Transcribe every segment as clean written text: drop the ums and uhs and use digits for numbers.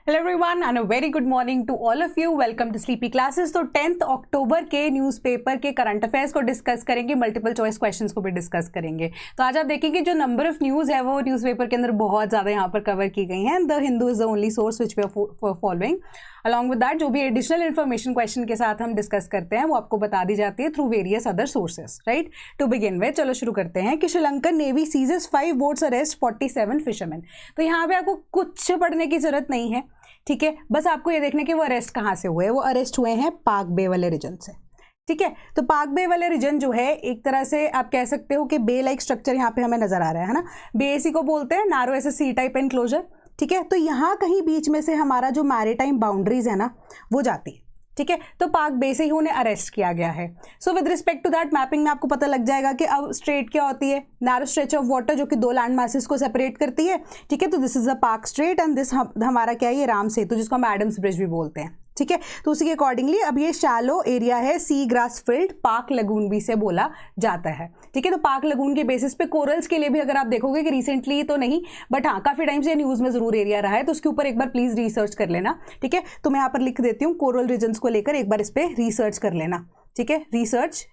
Hello everyone and a very good morning to all of you. Welcome to sleepy classes. तो 10 अक्टूबर के newspaper के current affairs को discuss करेंगे, multiple choice questions को भी डिस्कस करेंगे। तो आज आप देखेंगे जो नंबर ऑफ न्यूज़ है वो न्यूज़पेपर के अंदर बहुत ज़्यादा यहाँ पर कवर की गई हैं। The Hindu is the only source which we are following. Along with that जो भी एडिशनल इन्फॉर्मेशन क्वेश्चन के साथ हम डिस्कस करते हैं वो आपको बता दी जाती है through various other sources, right. To begin with चलो शुरू करते हैं कि Sri Lankan navy seizes 5 boats arrest 47 fisherman. तो यहाँ पे आपको कुछ पढ़ने की जरूरत नहीं है, ठीक है। बस आपको ये देखना कि वो अरेस्ट कहाँ से हुए। वो अरेस्ट हुए हैं पाक बे वाले रीजन से, ठीक है। तो पाक बे वाले रीजन जो है एक तरह से आप कह सकते हो कि बे लाइक स्ट्रक्चर यहाँ पे हमें नजर आ रहा है ना। बे इसी को बोलते हैं, नारो ऐसे सी टाइप एनक्लोजर, ठीक है। तो यहाँ कहीं बीच में से हमारा जो मैरीटाइम बाउंड्रीज है ना वो जाती है, ठीक है। तो पाक बे से ही उन्हें अरेस्ट किया गया है। So with respect to that mapping में आपको पता लग जाएगा कि अब स्ट्रेट क्या होती है, नैरो स्ट्रेच ऑफ वाटर जो कि दो लैंड मासेस को सेपरेट करती है, ठीक है। तो दिस इज अ पाक स्ट्रेट एंड दिस हमारा क्या है, ये राम सेतु जिसको हम एडम्स ब्रिज भी बोलते हैं, ठीक है। तो उसी के अकॉर्डिंगली अब ये शैलो एरिया है, सी ग्रास फील्ड, पाक लगून भी से बोला जाता है, ठीक है। तो पाक लगून के बेसिस पे कोरल्स के लिए भी अगर आप देखोगे कि रिसेंटली तो नहीं बट हाँ काफी टाइम से न्यूज में जरूर एरिया रहा है, तो उसके ऊपर एक बार प्लीज रिसर्च कर लेना, ठीक है। तो मैं यहाँ पर लिख देती हूँ कोरल रीजन्स को लेकर एक बार इस पे रिसर्च कर लेना, ठीक है। रिसर्च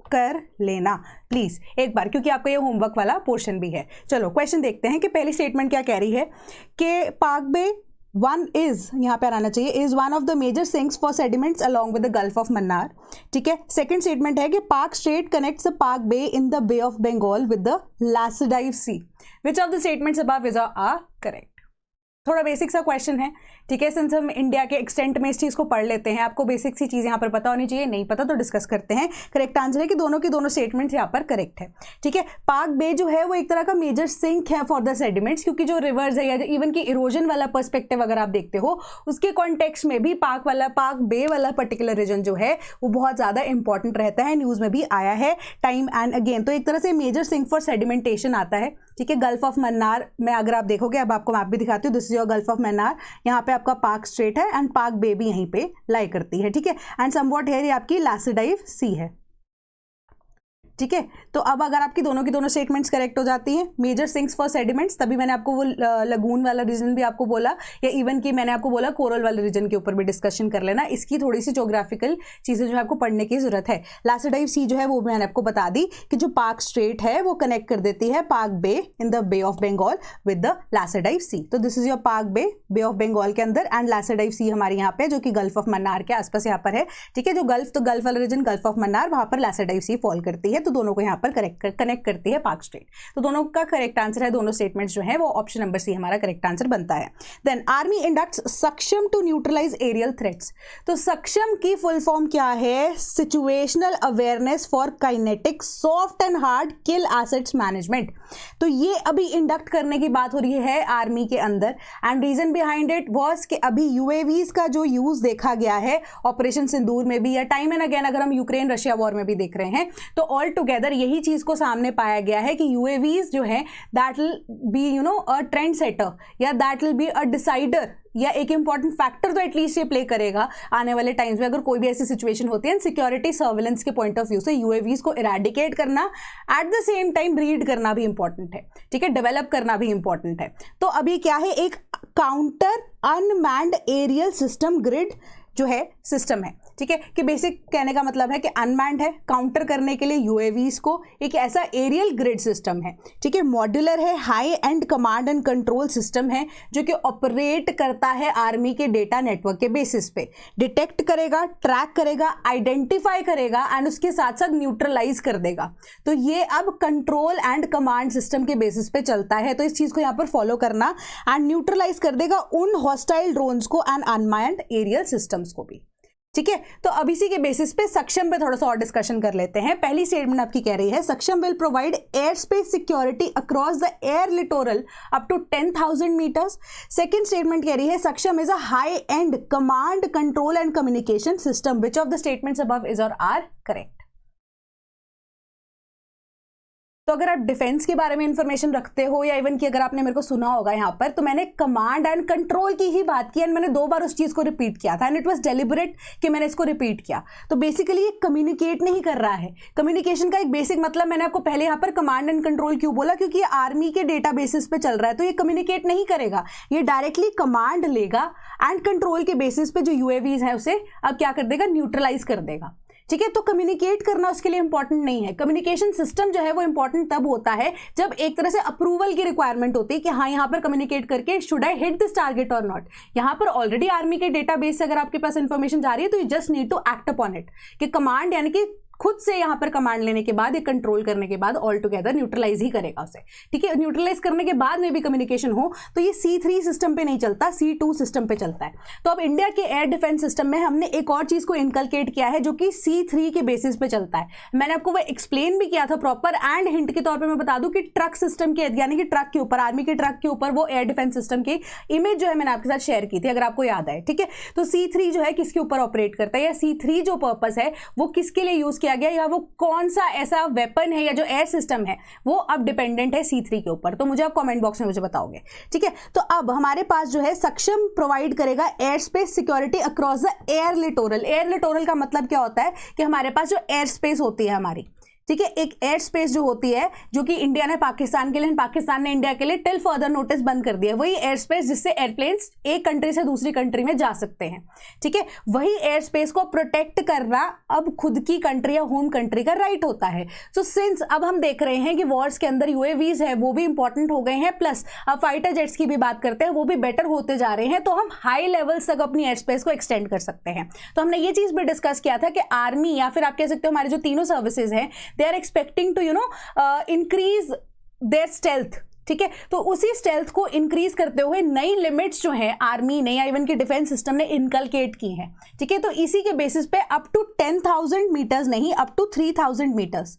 कर लेना प्लीज एक बार, क्योंकि आपका ये होमवर्क वाला पोर्शन भी है। चलो क्वेश्चन देखते हैं कि पहली स्टेटमेंट क्या कह रही है कि पाक बे वन इज, यहाँ पे आना चाहिए, is one of the major sinks for sediments along with the gulf of Mannar, ठीक है। सेकंड स्टेटमेंट है कि पाक straight connects the Palk bay in the bay of Bengal with the Laccadive sea. Which of the statements above is are correct. थोड़ा basic सा question है, ठीक है। सिंस हम इंडिया के एक्सटेंट में इस चीज़ को पढ़ लेते हैं, आपको बेसिक सी चीज़ यहाँ पर पता होनी चाहिए, नहीं पता तो डिस्कस करते हैं। करेक्ट आंसर है कि दोनों की दोनों स्टेटमेंट्स यहाँ पर करेक्ट है, ठीक है। पाक बे जो है वो एक तरह का मेजर सिंक है फॉर द सेडिमेंट्स, क्योंकि जो रिवर्स है या इवन की इरोजन वाला पर्सपेक्टिव अगर आप देखते हो उसके कॉन्टेक्स्ट में भी पाक बे वाला पर्टिकुलर रीजन जो है वो बहुत ज़्यादा इंपॉर्टेंट रहता है, न्यूज़ में भी आया है टाइम एंड अगेन। तो एक तरह से मेजर सिंक फॉर सेडिमेंटेशन आता है, ठीक है। गल्फ ऑफ मन्नार में अगर आप देखोगे, अब आपको मैप भी दिखाती हूँ, this is your gulf of Mannar, यहाँ पे आपका पाक स्ट्रेट है एंड पाक बे भी यहीं पे लाई करती है, ठीक है। एंड समवॉट है ये आपकी लासडाइव सी है, ठीक है। तो अब अगर आपकी दोनों की दोनों स्टेटमेंट्स करेक्ट हो जाती हैं, मेजर सिंक्स फॉर सेडिमेंट्स, तभी मैंने आपको वो लगून वाला रीजन भी आपको बोला, या इवन कि मैंने आपको बोला कोरल वाले रीजन के ऊपर भी डिस्कशन कर लेना। इसकी थोड़ी सी ज्योग्राफिकल चीज़ें जो है आपको पढ़ने की जरूरत है। लासडाइव सी जो है वो मैंने आपको बता दी कि जो पाक स्ट्रेट है वो कनेक्ट कर देती है Palk bay in the bay of Bengal with the Laccadive sea. तो दिस इज योर पाक बे ऑफ बंगाल के अंदर, एंड लासडाइव सी हमारे यहाँ पे जो कि गल्फ ऑफ मन्नार के आसपास यहाँ पर है, ठीक है। जो गल्फ वाला रीजन गल्फ ऑफ मन्नार, वहां पर लासडाइव सी फॉल करती है, तो दोनों को यहाँ पर कनेक्ट करती है पाक स्ट्रेट। तो दोनों का करेक्ट आंसर है, दोनों स्टेटमेंट्स जो है वो ऑप्शन नंबर सी हमारा करेक्ट आंसर बनता है। देन आर्मी इंडक्ट्स सक्षम टू न्यूट्रलाइज एरियल थ्रेट्स। तो सक्षम की फुल फॉर्म क्या है, situational awareness for kinetic soft and hard kill assets management. तो ये अभी इंडक्ट करने की बात हो रही है आर्मी के अंदर, and reason behind it was कि अभी यूएवीज का जो यूज देखा गया है ऑपरेशन सिंदूर में भी, या टाइम एंड अगेन अगर हम यूक्रेन रशिया वॉर में भी देख रहे हैं, तो ऑल टुगेदर यही चीज को सामने पाया गया है कि यूएवीज जो है that will be a trend setter, या that will be a decider, या एक इंपॉर्टेंट फैक्टर तो एटलीस्ट ये प्ले करेगा आने वाले टाइम्स में अगर कोई भी ऐसी सिचुएशन होती है। सिक्योरिटी सर्विलेंस के पॉइंट ऑफ व्यू से यूएवीज को इरेडिकेट करना, at the same time read करना भी इंपॉर्टेंट है, ठीक है, डेवलप करना भी इंपॉर्टेंट है। तो अभी क्या है, एक counter unmanned aerial system grid जो है सिस्टम है, ठीक है। कि बेसिक कहने का मतलब है कि अनमैन्ड है, काउंटर करने के लिए यूएवीज को एक ऐसा एरियल ग्रिड सिस्टम है, ठीक है। मॉड्यूलर है, high end command and control system है जो कि ऑपरेट करता है आर्मी के डेटा नेटवर्क के बेसिस पे, डिटेक्ट करेगा, ट्रैक करेगा, आइडेंटिफाई करेगा एंड उसके साथ साथ न्यूट्रलाइज कर देगा। तो ये अब कंट्रोल एंड कमांड सिस्टम के बेसिस पे चलता है, तो इस चीज को यहाँ पर फॉलो करना, एंड न्यूट्रलाइज कर देगा उन हॉस्टाइल ड्रोन्स को एंड अनमैन्ड एरियल सिस्टम्स को भी, ठीक है। तो अब इसी के बेसिस पे सक्षम पे थोड़ा सा और डिस्कशन कर लेते हैं। पहली स्टेटमेंट आपकी कह रही है Saksham will provide air space security across the air littoral up to 10,000 metres. Second statement कह रही है Saksham is a high end command control and communication system. Which of the statements above is और आर करेक्ट। तो अगर आप defence के बारे में इंफॉर्मेशन रखते हो, या इवन कि अगर आपने मेरे को सुना होगा यहाँ पर, तो मैंने कमांड एंड कंट्रोल की ही बात की एंड मैंने 2 बार उस चीज को रिपीट किया था, एंड इट वाज डेलिबरेट कि मैंने इसको रिपीट किया। तो बेसिकली ये कम्युनिकेट नहीं कर रहा है। कम्युनिकेशन का एक बेसिक मतलब मैंने आपको पहले यहाँ पर कमांड एंड कंट्रोल क्यों बोला, क्योंकि ये आर्मी के डेटा बेसिस पे चल रहा है, तो ये कम्युनिकेट नहीं करेगा, ये डायरेक्टली कमांड लेगा एंड कंट्रोल के बेसिस पे जो यूएवीज है उसे अब क्या कर देगा, न्यूट्रलाइज कर देगा। ठीक है, तो कम्युनिकेट करना उसके लिए इंपॉर्टेंट नहीं है। कम्युनिकेशन सिस्टम जो है वो इंपॉर्टेंट तब होता है जब एक तरह से अप्रूवल की रिक्वायरमेंट होती है कि हाँ यहाँ पर कम्युनिकेट करके should I hit this target और नॉट। यहाँ पर ऑलरेडी आर्मी के डेटाबेस से अगर आपके पास इंफॉर्मेशन जा रही है तो you just need to act upon it, कि कमांड यानी कि खुद से यहाँ पर कमांड लेने के बाद, एक कंट्रोल करने के बाद ऑल टुगेदर न्यूट्रलाइज ही करेगा उसे। ठीक है, न्यूट्रलाइज करने के बाद में भी कम्युनिकेशन हो तो ये C3 सिस्टम पे नहीं चलता, C2 सिस्टम पे चलता है। तो अब इंडिया के एयर डिफेंस सिस्टम में हमने एक और चीज को इनकलकेट किया है जो कि C3 के बेसिस पे चलता है। मैंने आपको वो एक्सप्लेन भी किया था प्रॉपर, एंड हिंट के तौर पर मैं बता दूं कि ट्रक सिस्टम के यानी कि ट्रक के ऊपर, आर्मी के ट्रक के ऊपर वो एयर डिफेंस सिस्टम की इमेज जो है मैंने आपके साथ शेयर की थी, अगर आपको याद है। ठीक है, तो C3 जो है किसके ऊपर ऑपरेट करता है, या C3 जो पर्पस है वो किसके लिए यूज किया गया, या वो कौन सा ऐसा वेपन है या जो एयर सिस्टम है वो अब डिपेंडेंट है C3 के ऊपर, तो मुझे आप कमेंट बॉक्स में मुझे बताओगे। ठीक है, तो अब हमारे पास जो है सक्षम प्रोवाइड करेगा air space security across the air littoral. Air littoral का मतलब क्या होता है कि हमारे पास जो एयर स्पेस होती है हमारी, ठीक है, एक एयर स्पेस जो होती है जो कि इंडिया ने पाकिस्तान के लिए, पाकिस्तान ने इंडिया के लिए टिल फर्दर नोटिस बंद कर दिया, वही एयर स्पेस जिससे एयरप्लेन्स एक कंट्री से दूसरी कंट्री में जा सकते हैं। ठीक है, वही एयर स्पेस को प्रोटेक्ट करना अब खुद की कंट्री या होम कंट्री का राइट होता है। सो सिंस अब हम देख रहे हैं कि वॉर्स के अंदर यूएवीज है वो भी इंपॉर्टेंट हो गए हैं, प्लस अब फाइटर जेट्स की भी बात करते हैं वो भी बेटर होते जा रहे हैं, तो हम हाई लेवल्स तक अपनी एयर स्पेस को एक्सटेंड कर सकते हैं। तो हमने ये चीज भी डिस्कस किया था कि आर्मी या फिर आप कह सकते हो हमारे जो तीनों सर्विसेज हैं they are expecting to increase their stealth. ठीक है, तो उसी स्टेल्थ को इंक्रीज करते हुए नई लिमिट्स जो है आर्मी ने या इवन की डिफेंस सिस्टम ने इनकलकेट की हैं। ठीक है, तो इसी के बेसिस पे अप टू 10,000 मीटर्स नहीं, अप टू 3,000 मीटर्स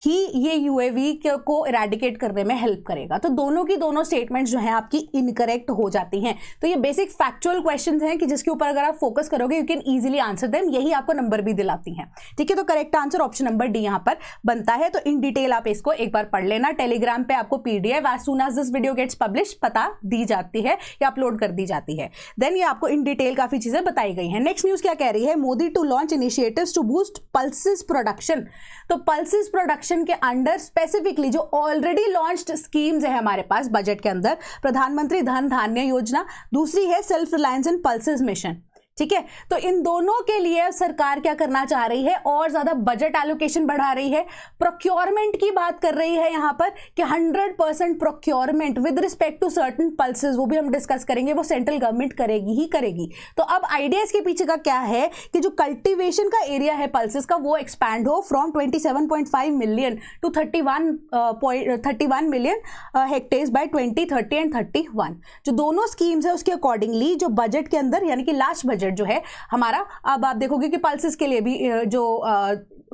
ही ये यूएवी को इरेडिकेट करने में हेल्प करेगा। तो दोनों की दोनों स्टेटमेंट्स जो हैं आपकी इनकरेक्ट हो जाती हैं। तो ये बेसिक फैक्चुअल क्वेश्चंस हैं कि जिसके ऊपर अगर आप फोकस करोगे you can easily answer them, यही आपको नंबर भी दिलाती हैं। ठीक है, तो correct answer option number D यहाँ पर बनता है। तो इन डिटेल आप इसको एक बार पढ़ लेना। टेलीग्राम पे आपको PDF as soon as this video gets publish पता दी जाती है या अपलोड कर दी जाती है। देन ये आपको इन डिटेल काफी चीजें बताई गई हैं। नेक्स्ट न्यूज क्या कह रही है, Modi to launch initiatives to boost pulses production. तो पल्सेस प्रोडक्शन के अंडर स्पेसिफिकली जो ऑलरेडी लॉन्च्ड स्कीम्स है हमारे पास बजट के अंदर, प्रधानमंत्री धन धान्य योजना, दूसरी है सेल्फ रिलायंस इन पल्सेस मिशन। ठीक है, तो इन दोनों के लिए सरकार क्या करना चाह रही है, और ज्यादा बजट एलोकेशन बढ़ा रही है। प्रोक्योरमेंट की बात कर रही है यहां पर कि 100% procurement with respect to certain pulses, वो भी हम डिस्कस करेंगे, वो सेंट्रल गवर्नमेंट करेगी ही करेगी। तो अब आइडिया इसके पीछे का क्या है कि जो कल्टीवेशन का एरिया है पल्सेस का वो एक्सपैंड हो from 27.5 million to 31 million hectares by 2030 and 31। जो दोनों स्कीम्स है उसके अकॉर्डिंगली जो बजट के अंदर यानी कि लास्ट बजट जो है हमारा, अब आप देखोगे कि पल्सेस के लिए भी जो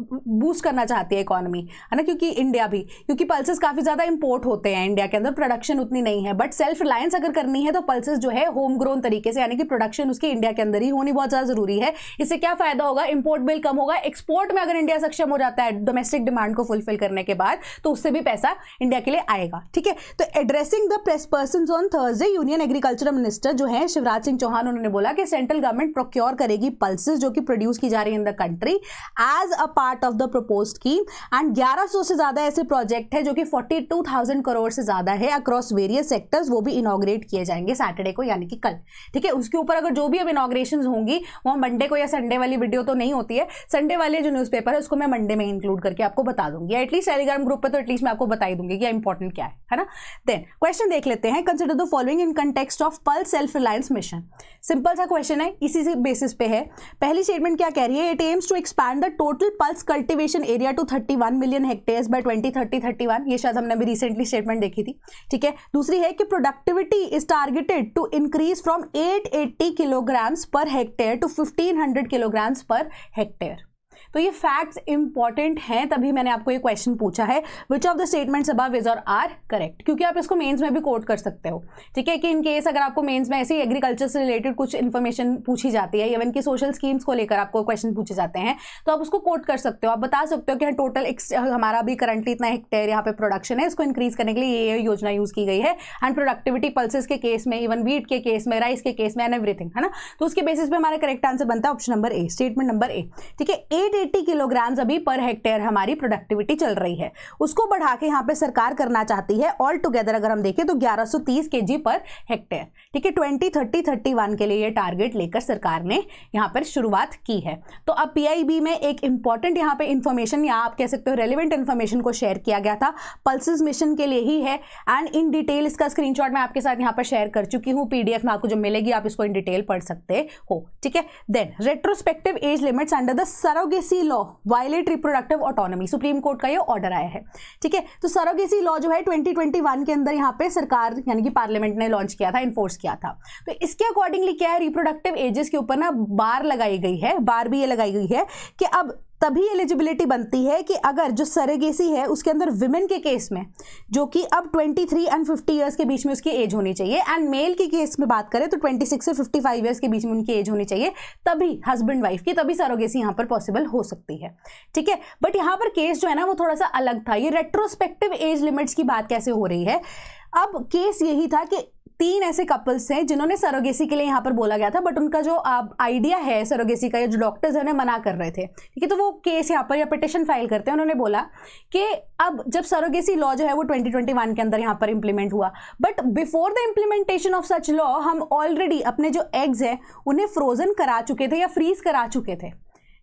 बूस्ट करना चाहती है इकोनॉमी, है ना, क्योंकि पल्सेस काफी ज्यादा इंपोर्ट होते हैं इंडिया के अंदर, प्रोडक्शन उतनी नहीं है। बट सेल्फ रिलायंस अगर करनी है तो पल्सेस जो है होम ग्रोन तरीके से यानी कि प्रोडक्शन उसके इंडिया के अंदर ही होनी बहुत ज्यादा जरूरी है। इससे क्या फायदा होगा, इंपोर्ट बिल कम होगा, एक्सपोर्ट में अगर इंडिया सक्षम हो जाता है डोमेस्टिक डिमांड को फुलफिल करने के बाद तो उससे भी पैसा इंडिया के लिए आएगा। ठीक है, तो addressing the press person on Thursday, union agriculture minister जो है शिवराज सिंह चौहान, उन्होंने बोला कि सेंट्रल गवर्नमेंट प्रोक्योर करेगी पल्सेस जो कि प्रोड्यूस की जा रही है in the country as a part of the proposed scheme, and 1100 से ज्यादा ऐसे प्रोजेक्ट है जो कि 42,000 करोड़ से ज्यादा है अक्रॉस वेरियस सेक्टर्स, वो भी इनॉग्रेट किए जाएंगे सैटरडे को यानी कि कल। ठीक है, उसके ऊपर अगर जो भी अब इनॉग्रेशन होंगी वो मंडे को या संडे वाली वीडियो तो नहीं होती है, संडे वाले जो न्यूज़पेपर है उसको मैं मंडे में इंक्लूड करके आपको बता दूंगी, एटलीस्ट टेलीग्राम ग्रुप पे तो एटलीस्ट मैं आपको बता ही दूंगी कि इंपॉर्टेंट क्या है ना। देन क्वेश्चन देख लेते हैं, consider the following in context of pulse self reliance mission. Simple सा क्वेश्चन है, इसी से बेसिस पे है। पहली स्टेटमेंट क्या कह रही है, it aims to expand the total pulse cultivation area to 31 million hectares by 2030-31। ये शायद हमने अभी रिसेंटली स्टेटमेंट देखी थी। ठीक है, दूसरी है कि productivity is targeted to increase from 880 kilograms per hectare to 1500 kilograms per hectare. तो ये फैक्ट्स इंपॉर्टेंट हैं, तभी मैंने आपको ये क्वेश्चन पूछा है, विच of the statements above is और आर करेक्ट, क्योंकि आप इसको मेंस में भी कोट कर सकते हो। ठीक है, कि इन केस अगर आपको मेंस में ऐसे एग्रीकल्चर से रिलेटेड कुछ इन्फॉर्मेशन पूछी जाती है, इवन की सोशल स्कीम्स को लेकर आपको क्वेश्चन पूछे जाते हैं, तो आप उसको कोट कर सकते हो। आप बता सकते हो कि टोटल हमारा भी करंटली इतना हेक्टेयर यहाँ पे प्रोडक्शन है, इसको इंक्रीज करने के लिए ये योजना यूज की गई है, एंड प्रोडक्टिविटी पल्सेस के केस में, इवन वीट के केस में, राइस के केस में, एंड एवरीथिंग, है ना। तो उसके बेसिस पे हमारा करेक्ट आंसर बनता है option number A, statement number A. ठीक है, 880 180 किलोग्राम अभी पर हेक्टेयर हमारी प्रोडक्टिविटी चल रही है, उसको बढ़ा के यहाँ पे सरकार करना चाहती है ऑल टुगेदर अगर हम देखें तो 1130 केजी पर हेक्टेयर। ठीक है, 2030-31 के लिए ये टारगेट लेकर सरकार ने यहाँ पर शुरुआत की है। तो अब पीआईबी में एक इंपॉर्टेंट यहाँ पे इंफॉर्मेशन या आप कह सकते हो रेलिवेंट इंफॉर्मेशन को शेयर किया गया था, पल्सेस मिशन के लिए ही है एंड इन डिटेल इसका स्क्रीनशॉट मैं आपके साथ यहाँ पर शेयर कर चुकी हूँ, पीडीएफ में आपको जो मिलेगी आप इसको इन डिटेल पढ़ सकते हो। ठीक है, then retrospective age limits under the surrogacy law violate reproductive autonomy, supreme court का ये ऑर्डर आया है। ठीक है, तो सरोगेसी लॉ जो है 2021 के अंदर यहाँ पे सरकार यानी कि पार्लियामेंट ने लॉन्च किया था, इन्फोर्स किया था। तो इसके अकॉर्डिंगली क्या है, रिप्रोडक्टिव एजेस के ऊपर ना बार लगाई गई है, बार भी ये लगाई गई है कि अब तभी एलिजिबिलिटी बनती है कि अगर जो सरोगेसी है उसके अंदर विमेन के केस में जो कि अब 23 एंड 50 ईयर्स के बीच में उसकी एज होनी चाहिए, एंड मेल के केस में बात करें तो 26 से 55 ईयर्स के बीच में उनकी एज होनी चाहिए, तभी हस्बैंड वाइफ की तभी सरोगेसी यहाँ पर पॉसिबल हो सकती है। ठीक है, बट यहाँ पर केस जो है ना वो थोड़ा सा अलग था। ये रेट्रोस्पेक्टिव एज लिमिट्स की बात कैसे हो रही है, अब केस यही था कि 3 ऐसे कपल्स हैं जिन्होंने सरोगेसी के लिए यहाँ पर बोला गया था, बट उनका जो आइडिया है सरोगेसी का, या जो डॉक्टर्स हैं उन्हें मना कर रहे थे। ठीक है, तो वो केस यहाँ पर या पिटिशन फाइल करते हैं, उन्होंने बोला कि अब जब सरोगेसी लॉ जो है वो 2021 के अंदर यहाँ पर इंप्लीमेंट हुआ, but before the implementation of such law हम ऑलरेडी अपने जो एग्स हैं उन्हें फ्रोजन करा चुके थे या फ्रीज करा चुके थे।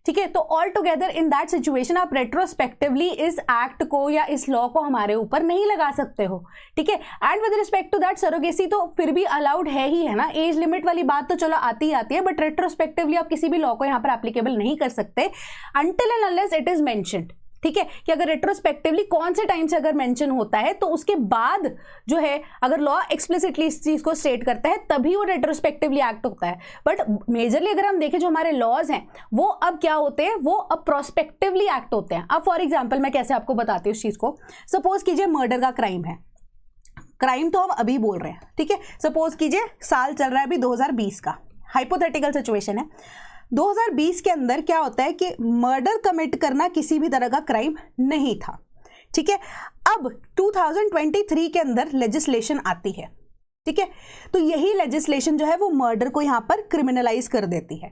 ठीक है, तो all together in that situation आप रेट्रोस्पेक्टिवली इस एक्ट को या इस लॉ को हमारे ऊपर नहीं लगा सकते हो। ठीक है, and with respect to that surrogacy तो फिर भी अलाउड है ही, है ना, एज लिमिट वाली बात तो चलो आती ही आती है, बट रेट्रोस्पेक्टिवली आप किसी भी लॉ को यहाँ पर एप्लीकेबल नहीं कर सकते until and unless it is mentioned. ठीक है, कि अगर रेट्रोस्पेक्टिवली कौन से टाइम से अगर मेंशन होता है तो उसके बाद जो है अगर लॉ एक्सप्लिसिटली इस चीज को स्टेट करता है तभी वो रेट्रोस्पेक्टिवली एक्ट होता है। बट मेजरली अगर हम देखें जो हमारे लॉज हैं वो अब क्या होते हैं, वो अब प्रोस्पेक्टिवली एक्ट होते हैं। अब फॉर एग्जाम्पल मैं कैसे आपको बताती हूँ इस चीज को, सपोज कीजिए मर्डर का क्राइम है, क्राइम तो हम अभी बोल रहे हैं। ठीक है, सपोज कीजिए साल चल रहा है अभी 2020 का, हाइपोथेटिकल सिचुएशन है। 2020 के अंदर क्या होता है कि मर्डर कमिट करना किसी भी तरह का क्राइम नहीं था। ठीक है, अब 2023 के अंदर लेजिस्लेशन आती है। ठीक है, तो यही लेजिस्लेशन जो है वो मर्डर को यहां पर क्रिमिनलाइज कर देती है।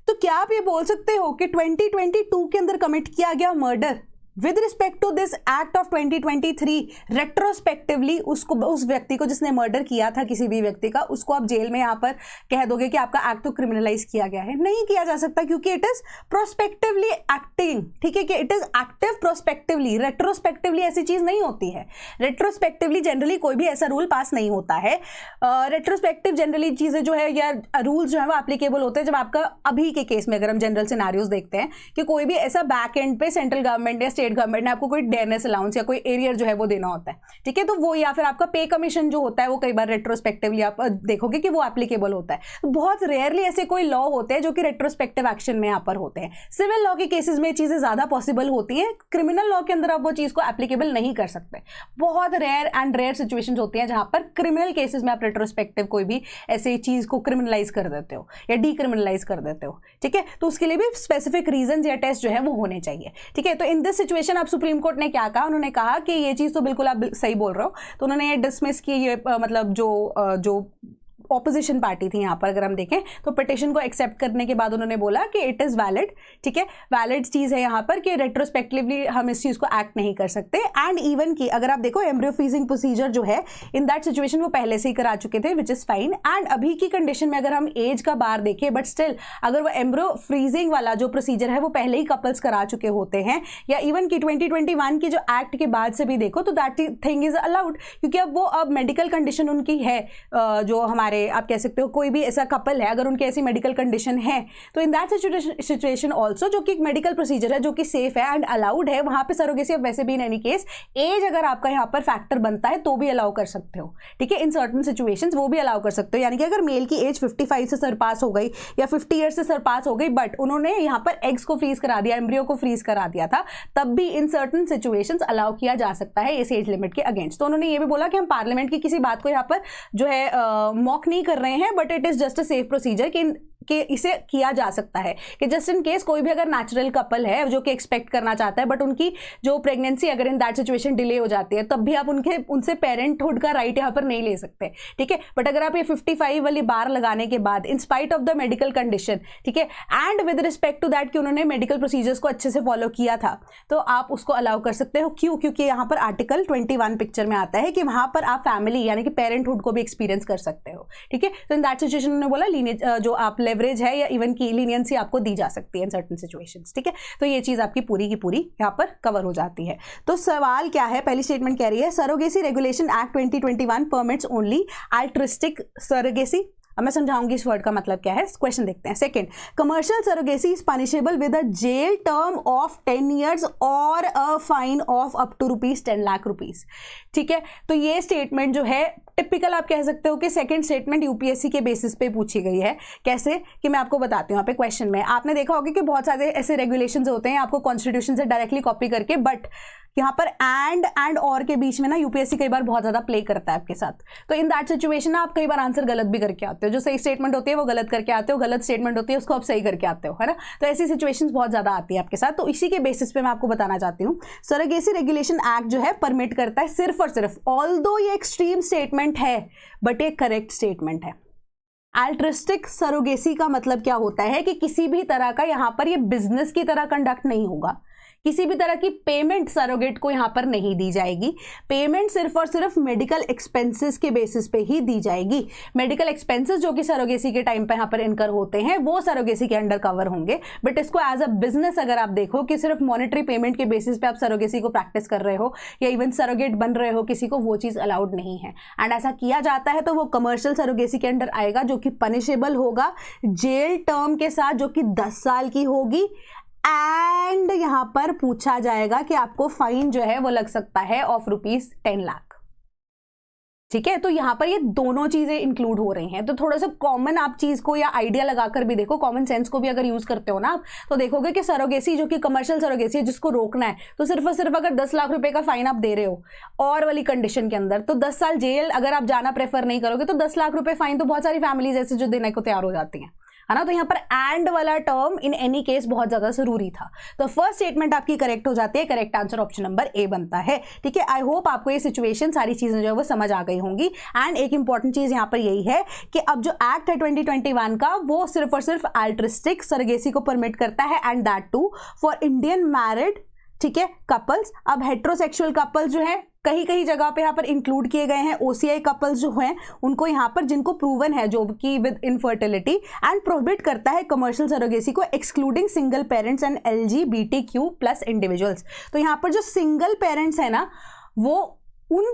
तो क्या आप ये बोल सकते हो कि 2022 के अंदर कमिट किया गया murder with respect to this act of 2023 retrospectively उसको, उस व्यक्ति को जिसने मर्डर किया था किसी भी व्यक्ति का, उसको आप जेल में यहाँ पर कह दोगे कि आपका एक्ट तो क्रिमिनलाइज किया गया है? नहीं किया जा सकता, क्योंकि इट इज प्रोस्पेक्टिवली एक्टिंग। ठीक है, कि it is active prospectively, retrospectively ऐसी चीज नहीं होती है। रेट्रोस्पेक्टिवली जनरली कोई भी ऐसा रूल पास नहीं होता है। रेट्रोस्पेक्टिव जनरली चीजें जो है या रूल्स जो है वो एप्लीकेबल होते हैं जब आपका अभी के केस में अगर हम जनरल सिनारियोज देखते हैं कि कोई भी ऐसा बैक एंड पे सेंट्रल गवर्नमेंट या स्टेट गवर्नमेंट ने आपको कोई डेयरनेस अलाउंस या कोई एरियर जो है वो देना होता है। ठीक है, तो वो या फिर आपका पे कमीशन जो होता है वो कई बार रेट्रोस्पेक्टिवली आप देखोगे कि वो एप्लीकेबल होता है। तो बहुत रेयरली ऐसे कोई लॉ होते हैं जो कि रेट्रोस्पेक्टिव एक्शन में यहाँ पर होते हैं। सिविल लॉ के केसेस में चीजें ज्यादा पॉसिबल होती हैं, क्रिमिनल लॉ के अंदर आप वो चीज को एप्लीकेबल नहीं कर सकते। बहुत रेयर एंड रेयर सिचुएशंस होती हैं जहां पर क्रिमिनल केसेस में आप रेट्रोस्पेक्टिव कोई भी ऐसी चीज को क्रिमिनलाइज कर देते हो या डीक्रिमिनलाइज कर देते हो। ठीक है, तो उसके लिए भी स्पेसिफिक रीजन या टेस्ट जो है वो होने चाहिए। ठीक है, तो इन दिस सिचुएशन अब सुप्रीम कोर्ट ने क्या कहा, उन्होंने कहा कि ये चीज तो बिल्कुल आप सही बोल रहे हो, तो उन्होंने ये डिसमिस की, ये मतलब जो ऑपोजिशन पार्टी थी यहाँ पर अगर हम देखें तो पिटिशन को एक्सेप्ट करने के बाद उन्होंने बोला कि इट इज वैलिड। ठीक है, वैलिड चीज है यहाँ पर कि रेट्रोस्पेक्टिवली हम इस चीज को एक्ट नहीं कर सकते। एंड इवन की अगर आप देखो एम्ब्रियो फ्रीजिंग प्रोसीजर जो है इन दैट सिचुएशन वो पहले से ही करा चुके थे, विच इज फाइन। एंड अभी की कंडीशन में अगर हम एज का बार देखें, बट स्टिल अगर वो एम्ब्रियो फ्रीजिंग वाला जो प्रोसीजर है वो पहले ही कपल्स करा चुके होते हैं, या इवन की 2021 की जो एक्ट के बाद से भी देखो तो दैट थिंग इज अलाउड, क्योंकि अब मेडिकल कंडीशन उनकी है, जो हमारे आप कह सकते हो कोई भी ऐसा कपल है अगर उनकी ऐसी मेडिकल कंडीशन है तो इन दैट सिचुएशन ऑल्सो जो कि मेडिकल प्रोसीजर है जो कि सेफ है एंड अलाउड है, वहां पे सरोगेसी अब वैसे भी इन एनी केस एज अगर आपका यहाँ पर फैक्टर बनता है तो भी अलाउ कर सकते हो। ठीक है, इन सर्टन सिचुएशंस वो भी अलाउ कर सकते हो, यानी कि अगर मेल की एज 55 से सरपास हो गई या 50 ईयर से सरपास हो गई, बट उन्होंने यहाँ पर एग्स को फ्रीज करा दिया, एम्ब्रियो को फ्रीज करा दिया था, तब भी इन सर्टन सिचुएशंस अलाउ किया जा सकता है इस एज लिमिट के अगेंस्ट। तो उन्होंने ये भी बोला कि हम पार्लियामेंट की किसी बात को यहाँ पर जो है मॉक नहीं कर रहे हैं, but it is just a safe procedure इसे किया जा सकता है कि जस्ट इन केस कोई भी अगर नेचुरल कपल है जो कि एक्सपेक्ट करना चाहता है बट उनकी जो प्रेगनेंसी अगर इन दैट सिचुएशन डिले हो जाती है, तब भी आप उनसे पेरेंटहुड का राइट यहाँ पर नहीं ले सकते, ठीक है। बट अगर आप ये 55 वाली बार लगाने के बाद in spite of the medical condition, ठीक है, and with respect to that कि उन्होंने मेडिकल प्रोसीजर्स को अच्छे से फॉलो किया था, तो आप उसको अलाउ कर सकते हो। क्यों? क्योंकि यहाँ पर आर्टिकल 21 पिक्चर में आता है कि वहां पर आप फैमिली यानी कि पेरेंटहुड को भी एक्सपीरियंस कर सकते हो, ठीक है। तो इन दैट सिचुएशन उन्होंने बोला जो आप लेवरेज है या इवन की लीनियंसी आपको दी जा सकती है इन सर्टेन सिचुएशंस, ठीक है। तो ये चीज आपकी पूरी की पूरी यहाँ पर कवर हो जाती है। तो सवाल क्या है, पहली स्टेटमेंट कह रही है surrogacy regulation act 2021 permits only altruistic surrogacy. अब मैं समझाऊंगी इस वर्ड का मतलब क्या है, क्वेश्चन देखते हैं। Second, commercial surrogacy is punishable with a jail term of 10 years और a fine of up to ₹10 lakh, ठीक है। तो ये स्टेटमेंट जो है टिपिकल आप कह सकते हो कि सेकंड स्टेटमेंट यूपीएससी के बेसिस पे पूछी गई है। कैसे कि मैं आपको बताती हूँ। यहाँ पे क्वेश्चन में आपने देखा होगा कि बहुत सारे ऐसे रेगुलेशंस होते हैं आपको कॉन्स्टिट्यूशन से डायरेक्टली कॉपी करके, बट यहाँ पर एंड और के बीच में ना यूपीएससी कई बार बहुत ज्यादा प्ले करता है आपके साथ। तो इन दैट सिचुएशन आप कई बार आंसर गलत भी करके आते हो, जो सही स्टेटमेंट होती है वो गलत करके आते हो, गलत स्टेटमेंट होती है उसको आप सही करके आते हो, है ना। तो ऐसी सिचुएशंस बहुत ज्यादा आती है आपके साथ। तो इसी के बेसिस पे मैं आपको बताना चाहती हूँ, सरोगेसी रेगुलेशन एक्ट जो है परमिट करता है सिर्फ और सिर्फ, ऑल्दो ये एक्सट्रीम स्टेटमेंट है बट ये करेक्ट स्टेटमेंट है। अल्ट्रिस्टिक सरोगेसी का मतलब क्या होता है कि किसी भी तरह का यहाँ पर ये बिजनेस की तरह कंडक्ट नहीं होगा, किसी भी तरह की पेमेंट सरोगेट को यहाँ पर नहीं दी जाएगी। पेमेंट सिर्फ और सिर्फ मेडिकल एक्सपेंसेस के बेसिस पे ही दी जाएगी। मेडिकल एक्सपेंसेस जो कि सरोगेसी के टाइम पे यहाँ पर इनकर होते हैं वो सरोगेसी के अंडर कवर होंगे। बट इसको एज अ बिजनेस अगर आप देखो कि सिर्फ मॉनेटरी पेमेंट के बेसिस पे आप सरोगेसी को प्रैक्टिस कर रहे हो या इवन सरोगेट बन रहे हो किसी को, वो चीज अलाउड नहीं है। एंड ऐसा किया जाता है तो वो कमर्शियल सरोगेसी के अंडर आएगा जो कि पनिशेबल होगा जेल टर्म के साथ, जो कि 10 साल की होगी। एंड यहां पर पूछा जाएगा कि आपको फाइन जो है वो लग सकता है ऑफ ₹10 लाख, ठीक है। तो यहां पर ये दोनों चीजें इंक्लूड हो रही हैं। तो थोड़ा सा कॉमन आप चीज को या आइडिया लगाकर भी देखो, कॉमन सेंस को भी अगर यूज करते हो ना आप, तो देखोगे कि सरोगेसी जो कि कमर्शियल सरोगेसी है जिसको रोकना है, तो सिर्फ और सिर्फ अगर 10 लाख रुपए का फाइन आप दे रहे हो और वाली कंडीशन के अंदर, तो 10 साल जेल अगर आप जाना प्रेफर नहीं करोगे तो 10 लाख रुपए फाइन तो बहुत सारी फैमिलीज ऐसे जो देने को तैयार हो जाती हैं, है ना। तो यहाँ पर एंड वाला टर्म इन एनी केस बहुत ज्यादा जरूरी था। तो फर्स्ट स्टेटमेंट आपकी करेक्ट हो जाती है, correct answer option number A बनता है, ठीक है। आई होप आपको ये सिचुएशन सारी चीजें जो है वो समझ आ गई होंगी। एंड एक इंपॉर्टेंट चीज यहाँ पर यही है कि अब जो एक्ट है 2021 का वो सिर्फ और सिर्फ अल्ट्रिस्टिक सरोगेसी को परमिट करता है, and that too for Indian married, ठीक है, कपल्स। अब हेट्रोसेक्सुअल कपल्स जो है कहीं कहीं जगह पे यहाँ पर इंक्लूड किए गए हैं। ओसीआई कपल्स जो हैं उनको यहाँ पर जिनको प्रूवन है जो कि विद इनफर्टिलिटी, एंड प्रोहिबिट करता है कमर्शियल सरोगेसी को excluding single parents and LGBTQ+ individuals. तो यहाँ पर जो सिंगल पेरेंट्स है ना वो उन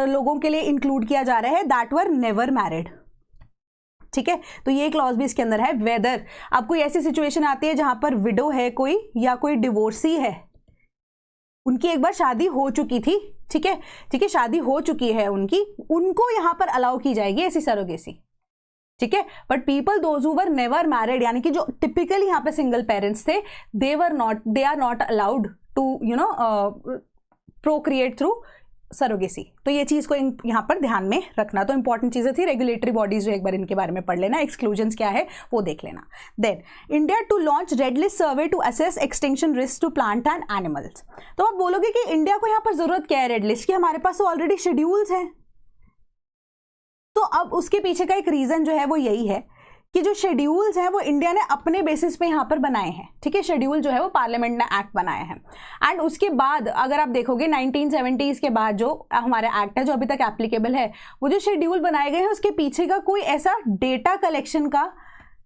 लोगों के लिए इंक्लूड किया जा रहा है दैट वर नेवर मैरिड, ठीक है। तो ये क्लॉज भी इसके अंदर है। वेदर अब कोई ऐसी सिचुएशन आती है जहां पर विडो है कोई या कोई डिवोर्सी है, उनकी एक बार शादी हो चुकी थी, ठीक है, ठीक है, शादी हो चुकी है उनकी, उनको यहां पर अलाउ की जाएगी ऐसी सरोगेसी, ठीक है। But people those who were never married यानी कि जो टिपिकली यहाँ पे सिंगल पेरेंट्स थे, they are not allowed to procreate through surrogacy. तो ये चीज को यहाँ पर ध्यान में रखना। तो इंपॉर्टेंट चीजें थी। रेगुलेटरी बॉडीज जो एक बार इनके बारे में पढ़ लेना, एक्सक्लूजन्स क्या है वो देख लेना। Then India to launch red list survey to assess extinction risk to plant and animals. तो आप बोलोगे कि इंडिया को यहाँ पर जरूरत क्या है रेड लिस्ट की, हमारे पास तो ऑलरेडी शेड्यूल्स हैं। तो अब उसके पीछे का एक रीजन जो है वो यही है कि जो शेड्यूल्स हैं वो इंडिया ने अपने बेसिस पे यहाँ पर बनाए हैं, ठीक है। शेड्यूल जो है वो पार्लियामेंट ने एक्ट बनाए हैं। एंड उसके बाद अगर आप देखोगे 1970s के बाद जो हमारा एक्ट है जो अभी तक एप्लीकेबल है, वो जो शेड्यूल बनाए गए हैं उसके पीछे का कोई ऐसा डेटा कलेक्शन का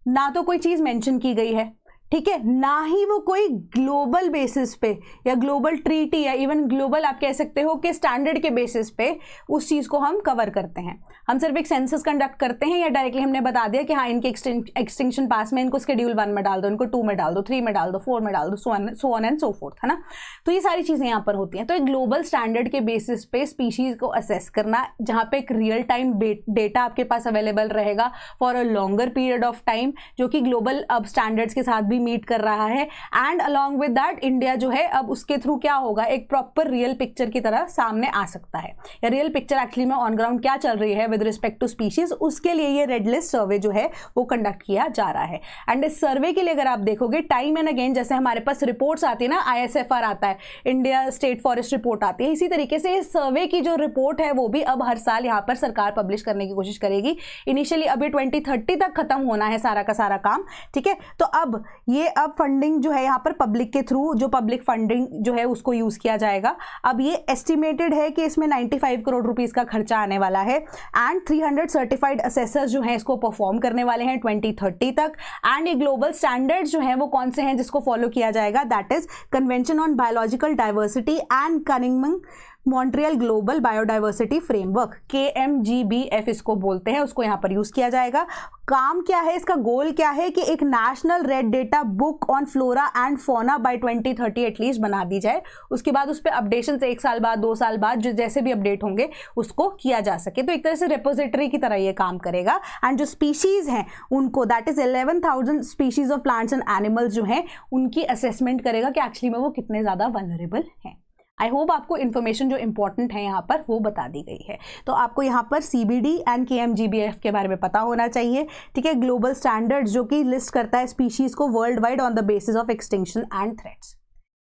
ना तो कोई चीज मेंशन की गई है, ठीक है, ना ही वो कोई ग्लोबल बेसिस पे या ग्लोबल ट्रीटी या इवन ग्लोबल आप कह सकते हो कि स्टैंडर्ड के बेसिस पे उस चीज को हम कवर करते हैं। हम सिर्फ एक सेंसस कंडक्ट करते हैं या डायरेक्टली हमने बता दिया कि हाँ इनके एक्सटिंक्शन पास में इनको शेड्यूल 1 में डाल दो, इनको 2 में डाल दो, 3 में डाल दो, 4 में डाल दो, so on and so fourth, है ना। तो ये सारी चीजें यहाँ पर होती हैं। तो एक ग्लोबल स्टैंडर्ड के बेसिस पे स्पीशीज को असेस करना, जहाँ पे एक रियल टाइम डेटा आपके पास अवेलेबल रहेगा for a longer period of time, जो कि ग्लोबल अब स्टैंडर्ड्स के साथ भी भी मीट कर रहा है, and along with that India जो है अब उसके थ्रू क्या होगा, एक प्रॉपर रियल पिक्चर की तरह सामने आ सकता है, या रियल पिक्चर एक्चुअली में ऑन ग्राउंड क्या चल रही है विद रिस्पेक्ट टू स्पीशीज, उसके लिए ये रेड लिस्ट सर्वे जो है वो कंडक्ट किया जा रहा है। एंड इस सर्वे के लिए अगर आप देखोगे टाइम एंड अगेन जैसे हमारे पास रिपोर्ट्स आती है ना, ISFR आता है, इंडिया स्टेट फॉरेस्ट रिपोर्ट आती है, इसी तरीके से इस सर्वे की जो रिपोर्ट है वो भी अब हर साल यहाँ पर सरकार पब्लिश करने की कोशिश करेगी। इनिशियली अभी 2030 तक खत्म होना है सारा का सारा काम, ठीक है। तो अब ये फंडिंग जो है यहाँ पर पब्लिक के थ्रू, जो पब्लिक फंडिंग जो है उसको यूज किया जाएगा। अब ये एस्टिमेटेड है कि इसमें 95 करोड़ रुपीस का खर्चा आने वाला है, एंड 300 सर्टिफाइड असेसर्स जो हैं इसको परफॉर्म करने वाले हैं 2030 तक। एंड ये ग्लोबल स्टैंडर्ड्स जो हैं वो कौन से हैं जिसको फॉलो किया जाएगा, that is convention on biological diversity and Kunming Montreal global biodiversity framework, KMGBF इसको बोलते हैं, उसको यहाँ पर यूज किया जाएगा। काम क्या है इसका, गोल क्या है कि एक national red data book on flora and fauna by 2030 at least बना दी जाए। उसके बाद उस पर अपडेशन 1 साल बाद 2 साल बाद जो जैसे भी अपडेट होंगे उसको किया जा सके। तो एक तरह से रिपोजिटरी की तरह ये काम करेगा। एंड जो स्पीशीज हैं उनको, that is 11,000 species of plants and animals जो हैं उनकी असेसमेंट करेगा कि एक्चुअली में वो कितने ज़्यादा वल्नरेबल हैं। आई होप आपको इन्फॉर्मेशन जो इंपॉर्टेंट है यहाँ पर वो बता दी गई है। तो आपको यहाँ पर CBD एंड KMGBF के बारे में पता होना चाहिए, ठीक है। ग्लोबल स्टैंडर्ड्स जो कि लिस्ट करता है स्पीशीज को world wide on the basis of extinction and threats,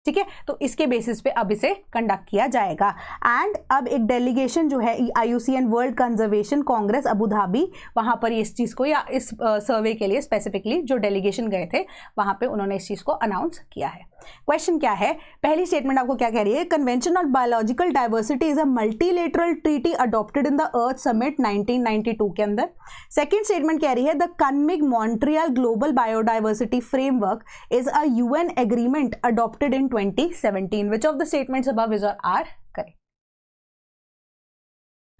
ठीक है। तो इसके बेसिस पे अब इसे कंडक्ट किया जाएगा। एंड अब एक डेलीगेशन जो है IUCN world conservation Congress Abu Dhabi, वहाँ पर इस चीज़ को या इस सर्वे के लिए स्पेसिफिकली जो डेलीगेशन गए थे वहाँ पे उन्होंने इस चीज़ को अनाउंस किया है। क्वेश्चन क्या है, पहली स्टेटमेंट आपको क्या कह रही है, convention on biological diversity is a multilateral treaty adopted in the Earth Summit 1992 के अंदर। सेकेंड स्टेटमेंट कह रही है the Kunming Montreal global biodiversity framework is a UN agreement adopted in 2017। Which of the statements above is or are correct?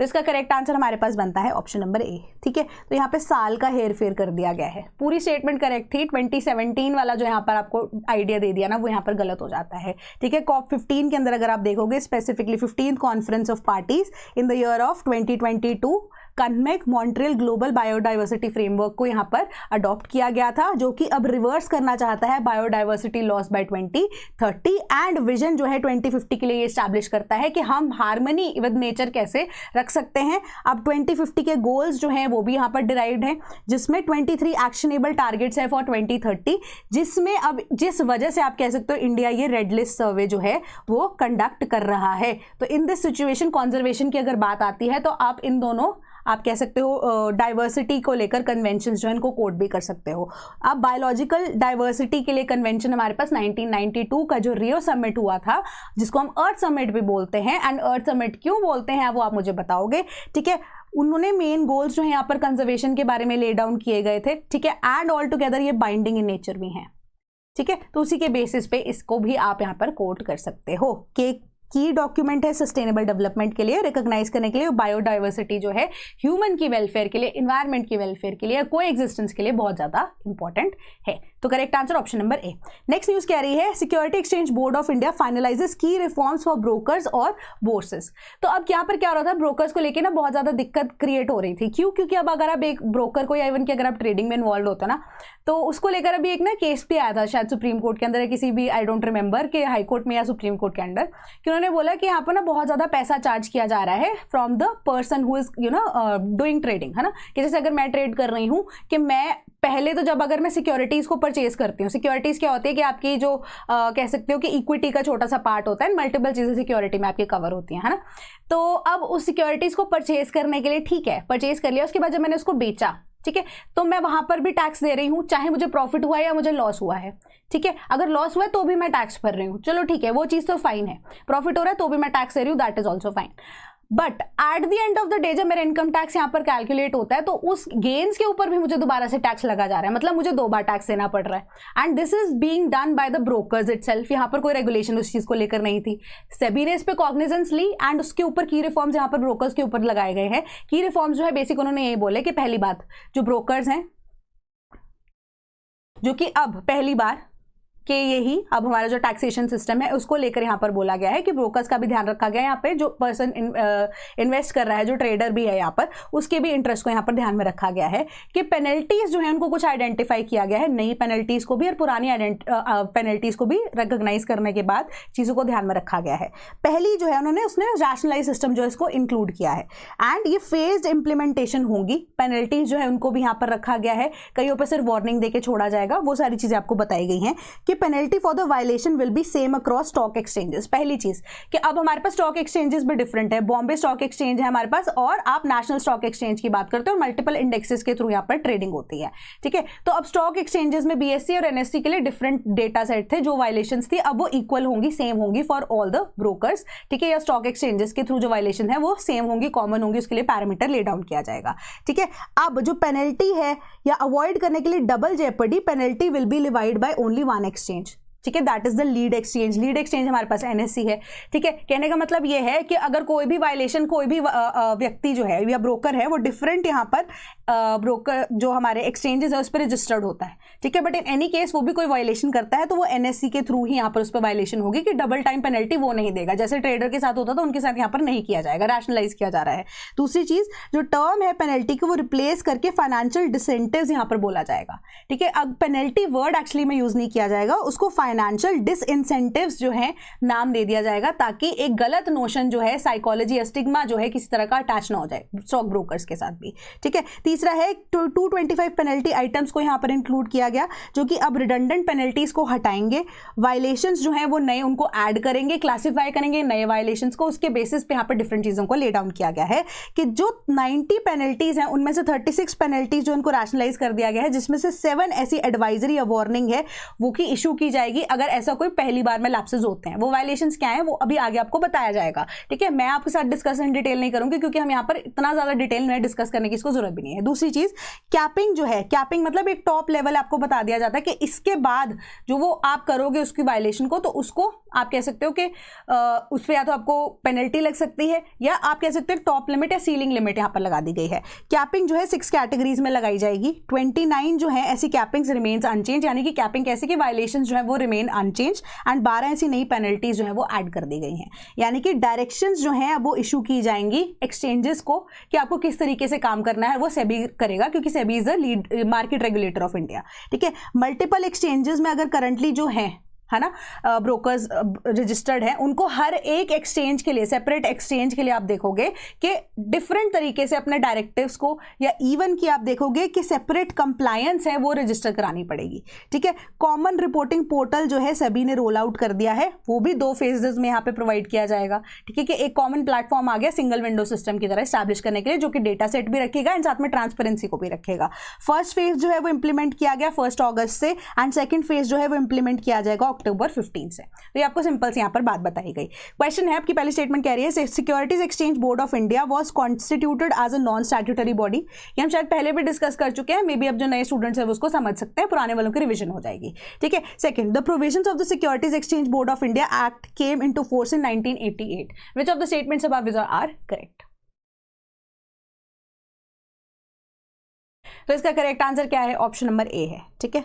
तो इसका correct answer हमारे पास बनता है ऑप्शन नंबर A, ठीक है। तो यहाँ पे साल का हेर फेर कर दिया गया है, पूरी स्टेटमेंट करेक्ट थी, 2017 वाला जो यहाँ पर आपको आइडिया दे दिया ना वो यहाँ पर गलत हो जाता है, ठीक है। COP15 के अंदर अगर आप देखोगे specifically 15th conference of parties in the year of 2022 Kunming Montreal global biodiversity framework को यहाँ पर अडॉप्ट किया गया था, जो कि अब रिवर्स करना चाहता है biodiversity loss by 2030 and vision जो है 2050 के लिए ये एस्टैब्लिश करता है कि हम हार्मनी विद नेचर कैसे रख सकते हैं। अब 2050 के गोल्स जो हैं वो भी यहाँ पर डिराइव्ड हैं, जिसमें 23 एक्शनेबल टारगेट्स है फॉर 2030, जिसमें अब जिस वजह से आप कह सकते हो इंडिया ये रेड लिस्ट सर्वे जो है वो कंडक्ट कर रहा है। तो इन दिस सिचुएशन कॉन्जर्वेशन की अगर बात आती है तो आप इन दोनों आप कह सकते हो डाइवर्सिटी को लेकर कन्वेंशन जो है इनको कोट भी कर सकते हो। अब बायोलॉजिकल डाइवर्सिटी के लिए कन्वेंशन हमारे पास 1992 का जो रियो समिट हुआ था, जिसको हम अर्थ समिट भी बोलते हैं, एंड अर्थ समिट क्यों बोलते हैं वो आप मुझे बताओगे, ठीक है। उन्होंने मेन गोल्स जो है यहाँ पर कंजर्वेशन के बारे में ले डाउन किए गए थे, ठीक है, एंड ऑल टुगेदर ये बाइंडिंग इन नेचर भी हैं, ठीक है। तो उसी के बेसिस पे इसको भी आप यहाँ पर कोट कर सकते हो कि की डॉक्यूमेंट है सस्टेनेबल डेवलपमेंट के लिए, रिकॉग्नाइज करने के लिए, बायोडाइवर्सिटी जो है ह्यूमन की वेलफेयर के लिए, इन्वायरमेंट की वेलफेयर के लिए, को एग्जिस्टेंस के लिए बहुत ज्यादा इंपॉर्टेंट है। तो correct answer option number A। Next news कह रही है security exchange board of India finalizes की रिफॉर्म्स फॉर ब्रोकर्स और बोर्सेस। तो अब यहाँ पर क्या हो रहा था, ब्रोकर्स को लेकर ना बहुत ज्यादा दिक्कत क्रिएट हो रही थी। क्यों? क्योंकि अब अगर आप एक ब्रोकर को या इवन कि अगर आप ट्रेडिंग में इन्वॉल्व होता ना, तो उसको लेकर अभी एक ना केस भी आया था शायद सुप्रीम कोर्ट के अंदर या किसी भी, आई डोंट रिमेंबर कि हाई कोर्ट में या सुप्रीम कोर्ट के अंदर, कि उन्होंने बोला कि यहाँ पर ना बहुत ज्यादा पैसा चार्ज किया जा रहा है from the person who is doing trading, है ना। कि जैसे अगर मैं ट्रेड कर रही हूँ कि मैं पहले तो जब अगर मैं सिक्योरिटीज को परचेज करती हूँ, सिक्योरिटीज क्या होती है कि आपकी जो कह सकते हो कि इक्विटी का छोटा सा पार्ट होता है, मल्टीपल चीजें सिक्योरिटी में आपकी कवर होती हैं, है ना। तो अब उस सिक्योरिटीज को परचेज करने के लिए ठीक है परचेज कर लिया, उसके बाद जब मैंने उसको बेचा, ठीक है, तो मैं वहां पर भी टैक्स दे रही हूं, चाहे मुझे प्रॉफिट हुआ है या मुझे लॉस हुआ है, ठीक है। अगर लॉस हुआ है तो भी मैं टैक्स भर रही हूँ, चलो ठीक है, वो चीज तो फाइन है। प्रॉफिट हो रहा है तो भी मैं टैक्स दे रही हूँ, that is also fine. But at the end of the day जब मेरा इनकम टैक्स यहाँ पर कैलकुलेट होता है तो उस गेन्स के ऊपर भी मुझे दोबारा से टैक्स लगा जा रहा है, मतलब मुझे 2 बार टैक्स देना पड़ रहा है। And this is being done by the brokers itself. यहाँ पर कोई रेगुलेशन उस चीज को लेकर नहीं थी। सेबी ने इस पे कॉग्निजेंस ली एंड उसके ऊपर की रिफॉर्म्स यहाँ पर ब्रोकर्स के ऊपर लगाए गए हैं। की रिफॉर्म्स जो है बेसिक उन्होंने यही बोले कि पहली बात, जो ब्रोकर्स हैं जो कि अब पहली बार कि यही अब हमारा जो टैक्सेशन सिस्टम है उसको लेकर यहाँ पर बोला गया है कि ब्रोकर्स का भी ध्यान रखा गया है, यहाँ पे जो पर्सन इन्वेस्ट कर रहा है, जो ट्रेडर भी है यहाँ पर, उसके भी इंटरेस्ट को यहाँ पर ध्यान में रखा गया है कि पेनल्टीज जो है उनको कुछ आइडेंटिफाई किया गया है, नई पेनल्टीज को भी और पुरानी पेनल्टीज को भी रिकॉग्नाइज करने के बाद चीज़ों को ध्यान में रखा गया है। पहली जो है उन्होंने उसने रैशनलाइज सिस्टम जो है इसको इंक्लूड किया है एंड ये फेज्ड इंप्लीमेंटेशन होंगी। पेनल्टीज जो है उनको भी यहाँ पर रखा गया है, कईयों पर सिर्फ वार्निंग देके छोड़ा जाएगा, वो सारी चीज़ें आपको बताई गई हैं कि penalty for the violation will be same across stock exchanges. पहली चीज कि अब हमारे पास स्टॉक एक्सचेंजेस भी डिफरेंट है, बॉम्बे स्टॉक एक्सचेंज है हमारे पास और आप नेशनल स्टॉक एक्सचेंज की बात करते हो, मल्टीपल इंडेक्सेस के थ्रू यहाँ पर ट्रेडिंग होती है, ठीक है। तो अब स्टॉक एक्सचेंजेस में बीएससी और एनएससी के लिए डिफरेंट डेटा सेट थे, जो वायलेशंस थी अब वो इक्वल होंगी, सेम होंगी फॉर ऑल द ब्रोकर्स, ठीक है, या स्टॉक एक्सचेंजेस के थ्रू जो वायलेशन है वो सेम होंगी, कॉमन होंगी, उसके लिए पैरामीटर ले डाउन किया जाएगा, ठीक है। अब जो पेनल्टी है या अवॉइड करने के लिए double jeopardy, penalty will be levied by only one exchange, ठीक है, that is the lead exchange. Lead exchange हमारे पास एनएससी है, ठीक है। कहने का मतलब ये है कि अगर कोई भी वायलेशन, कोई भी व्यक्ति जो है या ब्रोकर है वो डिफरेंट यहाँ पर ब्रोकर जो हमारे एक्सचेंजेस है उस पर रजिस्टर्ड होता है, ठीक है, बट इन एनी केस वो भी कोई वायलेशन करता है तो वो एनएससी के थ्रू ही यहाँ पर उस पर वायलेशन होगी कि डबल टाइम पेनल्टी वो नहीं देगा, जैसे ट्रेडर के साथ होता था उनके साथ यहाँ पर नहीं किया जाएगा, रैशनलाइज किया जा रहा है। दूसरी चीज जो टर्म है पेनल्टी को वो रिप्लेस करके फाइनेंशियल डिसेंटिव्स यहाँ पर बोला जाएगा, ठीक है। अब पेनल्टी वर्ड एक्चुअली में यूज नहीं किया जाएगा, उसको फाइनेंशियल डिसइंसेंटिव्स जो है नाम दे दिया जाएगा ताकि एक गलत नोशन जो है, साइकोलॉजी या स्टिग्मा जो है किसी तरह का अटैच ना हो जाए स्टॉक ब्रोकर्स के साथ भी, ठीक है। तीसरा है 225 पेनल्टी आइटम्स को यहां पर इंक्लूड किया गया जो कि अब रिडंडेंट पेनल्टीज को हटाएंगे, वायलेशंस जो है वो नए उनको ऐड करेंगे, क्लासिफाई करेंगे नए वायलेशंस को, उसके बेसिस पे यहां पर डिफरेंट चीजों को ले डाउन किया गया है कि जो 90 पेनल्टीज हैं उनमें से 36 पेनल्टीज जो उनको रैशनलाइज कर दिया गया है, जिसमें से 7 ऐसी एडवाइजरी या वार्निंग है वो की इशू की जाएगी अगर ऐसा कोई पहली बार में लैप्सेस होते हैं। वो वायलेशंस क्या है वो अभी आगे आपको बताया जाएगा, ठीक है। मैं आपके साथ डिस्कशन डिटेल नहीं करूंगी क्योंकि हम यहाँ पर इतना ज्यादा डिटेल में डिस्कस करने की इसको जरूरत भी नहीं है। दूसरी चीज कैपिंग जो है, कैपिंग मतलब एक टॉप लेवल आपको बता दिया जाता है कि इसके बाद जो वो आप करोगे उसकी वायलेशन को, तो उसको आप कह सकते हो कि उस पर या तो आपको पेनल्टी लग सकती है या आप कह सकते हो टॉप लिमिट या सीलिंग लिमिट यहाँ पर लगा दी गई है। कैपिंग जो है 6 कैटेगरीज में लगाई जाएगी, 29 जो है ऐसी कैपिंग्स रिमेन्स अनचेंज, यानी कि कैपिंग कैसे कि वायलेशन जो है वो रिमेन अनचेंज एंड 12 ऐसी नई पेनल्टीज जो है वो ऐड कर दी गई हैं, यानी कि डायरेक्शंस जो हैं वो इशू की जाएंगी एक्सचेंजेस को कि आपको किस तरीके से काम करना है, वो सेबी करेगा क्योंकि SEBI is the lead market regulator of India, ठीक है। मल्टीपल एक्सचेंजेस में अगर करंटली जो है ना ब्रोकर्स रजिस्टर्ड हैं, उनको हर एक एक्सचेंज के लिए, सेपरेट एक्सचेंज के लिए आप देखोगे कि डिफरेंट तरीके से अपने डायरेक्टिव्स को या इवन कि आप देखोगे कि सेपरेट कंप्लायंस है वो रजिस्टर करानी पड़ेगी, ठीक है। कॉमन रिपोर्टिंग पोर्टल जो है सेबी ने रोल आउट कर दिया है, वो भी 2 फेजेस में यहाँ पे प्रोवाइड किया जाएगा, ठीक है, कि एक कॉमन प्लेटफॉर्म आ गया सिंगल विंडो सिस्टम की तरह स्टैब्लिश करने के लिए, जो कि डेटा सेट भी रखेगा एंड साथ में ट्रांसपेरेंसी को भी रखेगा। फर्स्ट फेज जो है वो इंप्लीमेंट किया गया 1 अगस्त से एंड सेकंड फेज जो है वो इंप्लीमेंट किया जाएगा अक्टूबर 15 से। तो ये आपको सिंपल से यहां पर बात बताई गई। क्वेश्चन है आपकी पहली स्टेटमेंट कह रही है securities exchange board of India was constituted as a non statutory body. ये हम शायद पहले भी डिस्कस कर चुके हैं, मे बी अब जो नए स्टूडेंट्स हैं वो उसको समझ सकते हैं, पुराने वालों की रिवीजन हो जाएगी, ठीक है। Second, the provisions of the securities exchange board of India act came into force in 1988। Which of the statements above are correct? तो इसका करेक्ट आंसर क्या है? ऑप्शन नंबर ए है, ठीक है।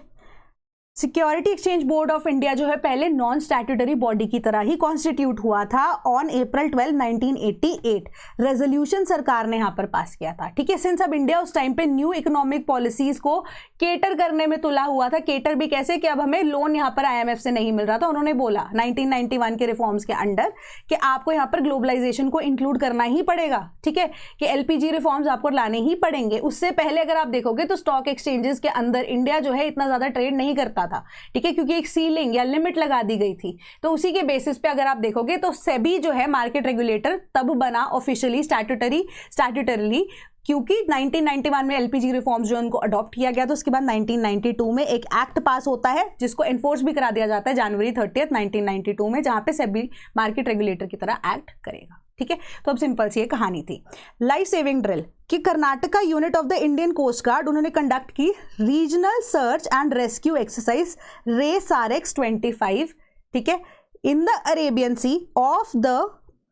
Security exchange board of India जो है पहले नॉन स्टैट्यूटरी बॉडी की तरह ही कॉन्स्टिट्यूट हुआ था ऑन अप्रैल 12, 1988। रेजोल्यूशन सरकार ने यहां पर पास किया था, ठीक है। सिंस अब इंडिया उस टाइम पे न्यू इकोनॉमिक पॉलिसीज को केटर करने में तुला हुआ था, केटर भी कैसे कि अब हमें लोन यहां पर आईएमएफ से नहीं मिल रहा था, उन्होंने बोला 1991 के रिफॉर्म्स के अंडर कि आपको यहां पर ग्लोबलाइजेशन को इंक्लूड करना ही पड़ेगा, ठीक है, कि एलपीजी रिफॉर्म्स आपको लाने ही पड़ेंगे। उससे पहले अगर आप देखोगे तो स्टॉक एक्सचेंजेस के अंदर इंडिया जो है इतना ज्यादा ट्रेड नहीं करता था, ठीक है, क्योंकि एक सीलिंग या लिमिट लगा दी गई थी। तो उसी के बेसिस पे अगर आप देखोगे तो सेबी जो है मार्केट रेगुलेटर तब बना ऑफिशियली स्टैट्यूटरीली, क्योंकि 1991 में एलपीजी रिफॉर्म्स जो उनको अडॉप्ट किया गया, तो उसके बाद 1992 में एक एक्ट पास होता है जिसको एनफोर्स भी करा दिया जाता है जनवरी 30, 1992 में, जहां पे सेबी मार्केट रेगुलेटर की तरह एक्ट करेगा, ठीक है। तो अब सिंपल सी ये कहानी थी। लाइफ सेविंग ड्रिल कि Karnataka unit of the Indian coast guard उन्होंने कंडक्ट की regional search and rescue exercise रे सारेक्स 25, ठीक है, in the Arabian sea off the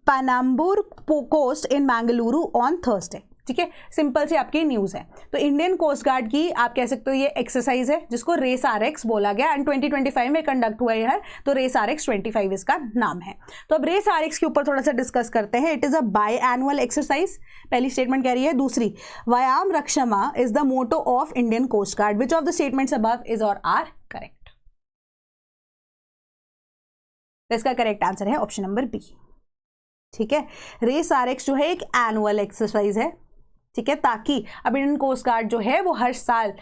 Panambur coast in Mangaluru on Thursday. ठीक है, सिंपल सी आपकी न्यूज़ है। तो इंडियन कोस्ट गार्ड की आप कह सकते हो ये एक्सरसाइज है जिसको रेस RX बोला गया एंड 2025 में कंडक्ट हुआ है, तो रेस RX 25 इसका नाम है। तो अब रेस RX के ऊपर थोड़ा सा डिस्कस करते हैं। It is a biannual exercise, पहली स्टेटमेंट कह रही है। दूसरी, व्यायाम रक्षमा is the motto of Indian coast guard, which of the statements above is और आर करेक्ट? तो इसका करेक्ट आंसर है ऑप्शन नंबर बी। ठीक है, रेस RX जो है एक एनुअल एक्सरसाइज है, ठीक है, ताकि अब इंडियन कोस्ट गार्ड जो है वो हर साल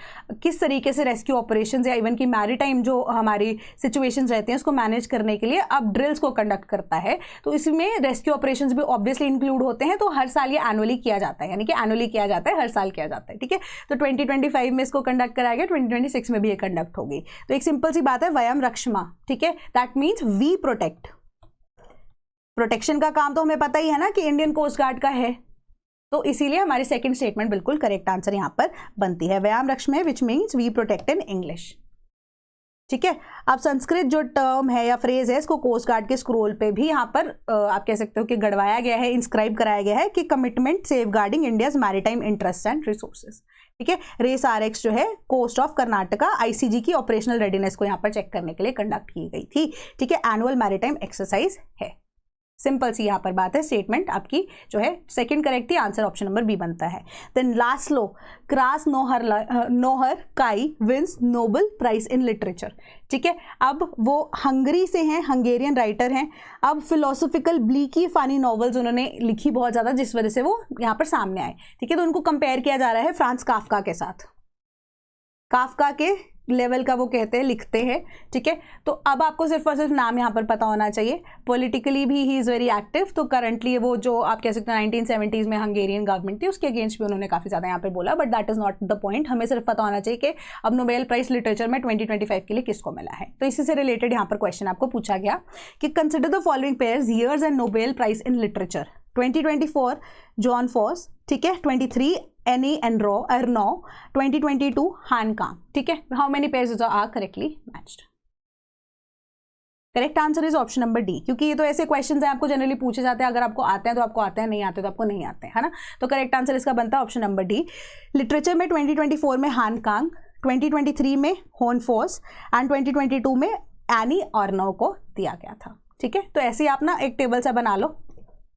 किस तरीके से रेस्क्यू ऑपरेशंस या इवन की मैरीटाइम जो हमारी सिचुएशंस रहते हैं उसको मैनेज करने के लिए अब ड्रिल्स को कंडक्ट करता है। तो इसमें रेस्क्यू ऑपरेशंस भी ऑब्वियसली इंक्लूड होते हैं, तो हर साल ये एनुअली किया जाता है, यानी कि एनुअली किया जाता है, हर साल किया जाता है। ठीक है, तो 2025 में इसको कंडक्ट कराया गया, 2026 में भी ये कंडक्ट होगी। तो एक सिंपल सी बात है, वयम रक्षमा, ठीक है, that means we protect. Protection का काम तो हमें पता ही है ना कि इंडियन कोस्ट गार्ड का है, तो इसीलिए हमारी सेकंड स्टेटमेंट बिल्कुल करेक्ट आंसर यहां पर बनती है, व्यायाम रक्षमे, which means we protect in English. ठीक है, अब संस्कृत जो टर्म है या फ्रेज है इसको कोस्ट गार्ड के स्क्रोल पे भी यहाँ पर आप कह सकते हो कि गड़वाया गया है, इंस्क्राइब कराया गया है कि commitment safeguarding India's maritime interest and resources. ठीक है, रेस RX जो है कोस्ट ऑफ कर्नाटका ICG की ऑपरेशनल रेडीनेस को यहाँ पर चेक करने के लिए कंडक्ट की गई थी। ठीक है, एनुअल मैरीटाइम एक्सरसाइज है। सिंपल सी यहाँ पर बात है, स्टेटमेंट आपकी जो है सेकंड करेक्ट थी, आंसर ऑप्शन नंबर बी बनता है। Then Laszlo Krasznahorkai wins Nobel prize in literature. ठीक है, अब वो हंगरी से हैं, हंगेरियन राइटर हैं। अब फिलोसॉफिकल ब्लीकी फानी नॉवेल्स उन्होंने लिखी बहुत ज़्यादा, जिस वजह से वो यहाँ पर सामने आए। ठीक है, तो उनको कंपेयर किया जा रहा है फ्रांस काफ्का के साथ, काफ्का के लेवल का वो कहते हैं, लिखते हैं। ठीक है, तो अब आपको सिर्फ और सिर्फ नाम यहाँ पर पता होना चाहिए। पॉलिटिकली भी ही इज़ वेरी एक्टिव, तो करंटली वो जो आप कह सकते हैं 1970s में हंगेरियन गवर्नमेंट थी उसके अगेंस्ट भी उन्होंने काफ़ी ज़्यादा यहाँ पर बोला, but that is not the point. हमें सिर्फ पता होना चाहिए कि अब नोबेल प्राइज लिटरेचर में 2025 के लिए किसको मिला है। तो इसी से रिलेटेड यहाँ पर क्वेश्चन आपको पूछा गया कि consider the following pairs years and Nobel prize in literature. 2024 Jon Fosse, ठीक है, 23 एनी एर्नो, 2022 हान कांग। ठीक है, how many pairs are correctly matched? Correct answer is option number D, क्योंकि ये तो ऐसे क्वेश्चंस हैं आपको जनरली पूछे जाते हैं, अगर आपको आते हैं तो आपको आते हैं, नहीं आते तो आपको नहीं आते हैं, है ना। तो करेक्ट आंसर इसका बनता है ऑप्शन नंबर डी। लिटरेचर में 2024 में हान कांग, 2023 में होन फॉस एंड 2022 में एनी एर्नो को दिया गया था। ठीक है, तो ऐसे ही आप ना एक टेबल सा बना लो,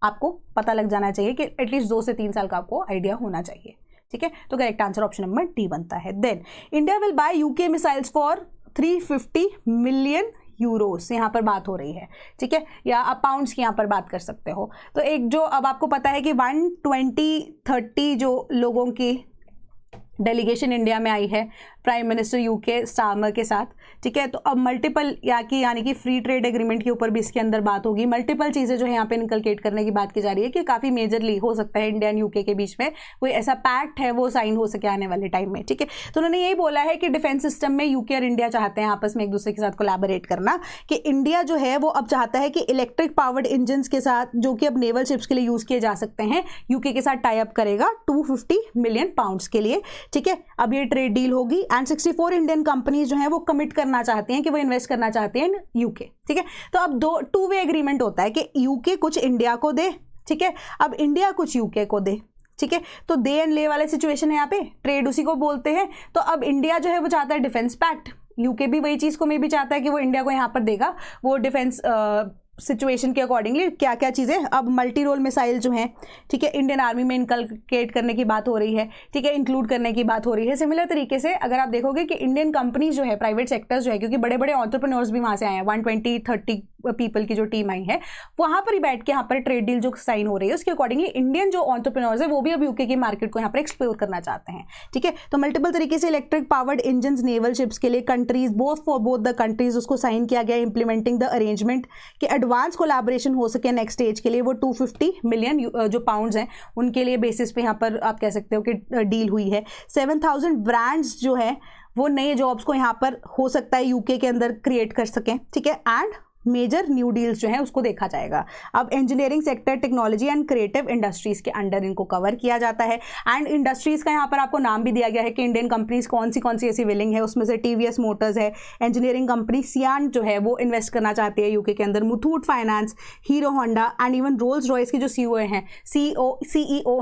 आपको पता लग जाना चाहिए कि एटलीस्ट 2 से 3 साल का आपको आइडिया होना चाहिए। ठीक है, तो correct answer option number D बनता है। Then India will buy UK missiles for 350 million euros, यहाँ पर बात हो रही है। ठीक है, या आप पाउंड्स की यहाँ पर बात कर सकते हो। तो एक जो अब आपको पता है कि 120-30 जो लोगों की डेलीगेशन इंडिया में आई है प्राइम मिनिस्टर UK स्टार्मर के साथ। ठीक है, तो अब मल्टीपल यानी कि फ्री ट्रेड एग्रीमेंट के ऊपर भी इसके अंदर बात होगी। मल्टीपल चीज़ें जो है यहाँ पे इनकलकेट करने की बात की जा रही है कि काफ़ी मेजरली हो सकता है इंडिया एंड UK के बीच में कोई ऐसा पैक्ट है वो साइन हो सके आने वाले टाइम में। ठीक है, तो उन्होंने यही बोला है कि डिफेंस सिस्टम में UK और इंडिया चाहते हैं आपस में एक दूसरे के साथ कोलैबोरेट करना, कि इंडिया जो है वो अब चाहता है कि इलेक्ट्रिक पावर्ड इंजन के साथ जो कि अब नेवल शिप्स के लिए यूज़ किए जा सकते हैं, UK के साथ टाई अप करेगा 250 मिलियन पाउंड्स के लिए। ठीक है, अब ये ट्रेड डील होगी एंड 64 इंडियन कंपनीज जो हैं वो कमिट करना चाहती हैं कि वो इन्वेस्ट करना चाहते हैं इन UK। ठीक है, तो अब 2 वे एग्रीमेंट होता है कि UK कुछ इंडिया को दे, ठीक है, अब इंडिया कुछ UK को दे। ठीक है, तो दे एंड ले वाले सिचुएशन है यहाँ पे, ट्रेड उसी को बोलते हैं। तो अब इंडिया जो है वो चाहता है डिफेंस पैक्ट, UK भी वही चीज़ को मे भी चाहता है कि वो इंडिया को यहाँ पर देगा वो डिफेंस सिचुएशन के अकॉर्डिंगली क्या क्या चीज़ें। अब मल्टी रोल मिसाइल जो हैं, ठीक है, इंडियन आर्मी में इनकलकेट करने की बात हो रही है। ठीक है, इंक्लूड करने की बात हो रही है। सिमिलर तरीके से अगर आप देखोगे कि इंडियन कंपनीज जो है, प्राइवेट सेक्टर्स जो है, क्योंकि बड़े बड़े एंटरप्रेन्योर्स भी वहाँ से आए हैं, 120-30 पीपल की जो टीम आई है, वहाँ पर ही बैठ के यहाँ पर ट्रेड डील जो साइन हो रही है उसके अकॉर्डिंगली इंडियन जो एंटरप्रेन्योर्स है वो भी अब UK की मार्केट को यहाँ पर एक्सप्लोर करना चाहते हैं। ठीक है, तो मल्टीपल तरीके से electric powered engine naval ships के लिए countries for both the countries उसको साइन किया गया, इंप्लीमेंटिंग द अरेंजमेंट कि एडवांस कोलैबोरेशन हो सके नेक्स्ट स्टेज के लिए। वो 250 मिलियन जो पाउंड्स हैं उनके लिए बेसिस पे यहाँ पर आप कह सकते हो कि डील हुई है। 7000 ब्रांड्स जो है वो नए जॉब्स को यहाँ पर हो सकता है UK के अंदर क्रिएट कर सकें। ठीक है, एंड मेजर न्यू डील्स जो है उसको देखा जाएगा। अब engineering sector, technology and creative industries के अंडर इनको कवर किया जाता है। एंड इंडस्ट्रीज का यहाँ पर आपको नाम भी दिया गया है कि इंडियन कंपनीज कौन सी ऐसी विलिंग है, उसमें से टीवीएस मोटर्स है, इंजीनियरिंग कंपनी सियान जो है वो इन्वेस्ट करना चाहती है यूके के अंदर, Muthoot finance, hero Honda and even Rolls Royce की जो सीईओ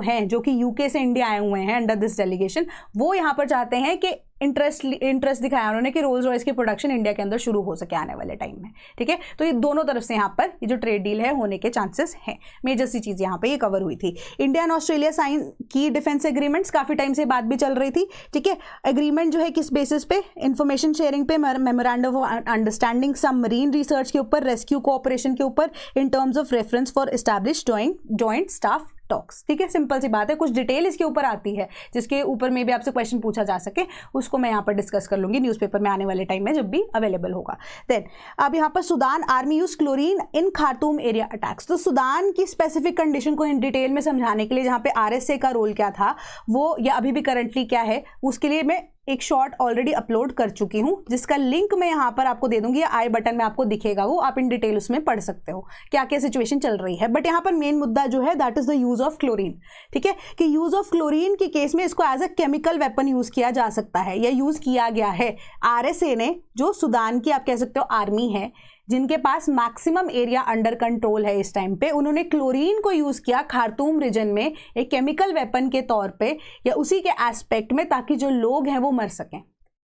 हैं जो कि यूके से इंडिया आए हुए हैं अंडर दिस डेलीगेशन, वो यहाँ पर चाहते हैं कि इंटरेस्ट दिखाया उन्होंने कि रोल्स रॉयस की प्रोडक्शन इंडिया के अंदर शुरू हो सके आने वाले टाइम में। ठीक है, तो ये दोनों तरफ से यहाँ पर ये जो ट्रेड डील है होने के चांसेस हैं। मेजर सी चीज़ यहाँ पे ये कवर हुई थी। इंडिया एंड ऑस्ट्रेलिया साइन की डिफेंस एग्रीमेंट्स, काफ़ी टाइम से बात भी चल रही थी। ठीक है, एग्रीमेंट जो है किस बेसिस पे, इंफॉर्मेशन शेयरिंग पे, memorandum of understanding submarine research के ऊपर, रेस्क्यू कोऑपरेशन के ऊपर, in terms of reference for establish joint staff talks. ठीक है, सिंपल सी बात है, कुछ डिटेल इसके ऊपर आती है जिसके ऊपर में भी आपसे क्वेश्चन पूछा जा सके, उसको मैं यहाँ पर डिस्कस कर लूंगी न्यूज़पेपर में आने वाले टाइम में जब भी अवेलेबल होगा। देन अब यहाँ पर सुदान आर्मी यूज क्लोरीन इन खार्तूम एरिया अटैक्स। तो सुदान की स्पेसिफिक कंडीशन को इन डिटेल में समझाने के लिए जहाँ पे आरएसए का रोल क्या था वो, या अभी भी करंटली क्या है, उसके लिए मैं एक शॉर्ट ऑलरेडी अपलोड कर चुकी हूं जिसका लिंक मैं यहाँ पर आपको दे दूंगी, या आई बटन में आपको दिखेगा, वो आप इन डिटेल उसमें पढ़ सकते हो क्या क्या सिचुएशन चल रही है। बट यहाँ पर मेन मुद्दा जो है that is the use of chlorine. ठीक है, कि यूज ऑफ क्लोरीन के केस में इसको as a chemical weapon use किया जा सकता है या यूज किया गया है। आरएसए ने, जो सुदान की आप कह सकते हो आर्मी है, जिनके पास मैक्सिमम एरिया अंडर कंट्रोल है इस टाइम पे, उन्होंने क्लोरीन को यूज किया खार्तूम रीजन में एक केमिकल वेपन के तौर पे या उसी के एस्पेक्ट में, ताकि जो लोग हैं वो मर सकें।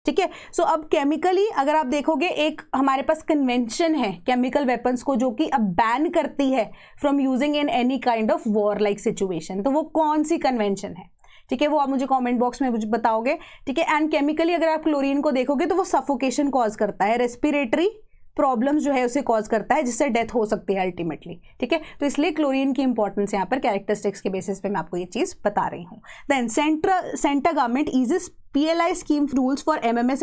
ठीक है, सो अब केमिकली अगर आप देखोगे, एक हमारे पास कन्वेंशन है केमिकल वेपन्स को जो कि अब बैन करती है from using in any kind of war like situation. तो वो कौन सी कन्वेंशन है? ठीक है, वो आप मुझे कमेंट बॉक्स में मुझे बताओगे। ठीक है, एंड केमिकली अगर आप क्लोरीन को देखोगे तो वो सफोकेशन कॉज करता है, रेस्पिरेटरी प्रॉब्लम्स जो है उसे कॉज करता है, जिससे डेथ हो सकती है अल्टीमेटली। ठीक है, तो इसलिए क्लोरीन की इंपॉर्टेंस यहाँ पर कैरेक्टरिस्टिक्स के बेसिस पे मैं आपको ये चीज बता रही हूँ। Then centre government eases PLI scheme rules for MMF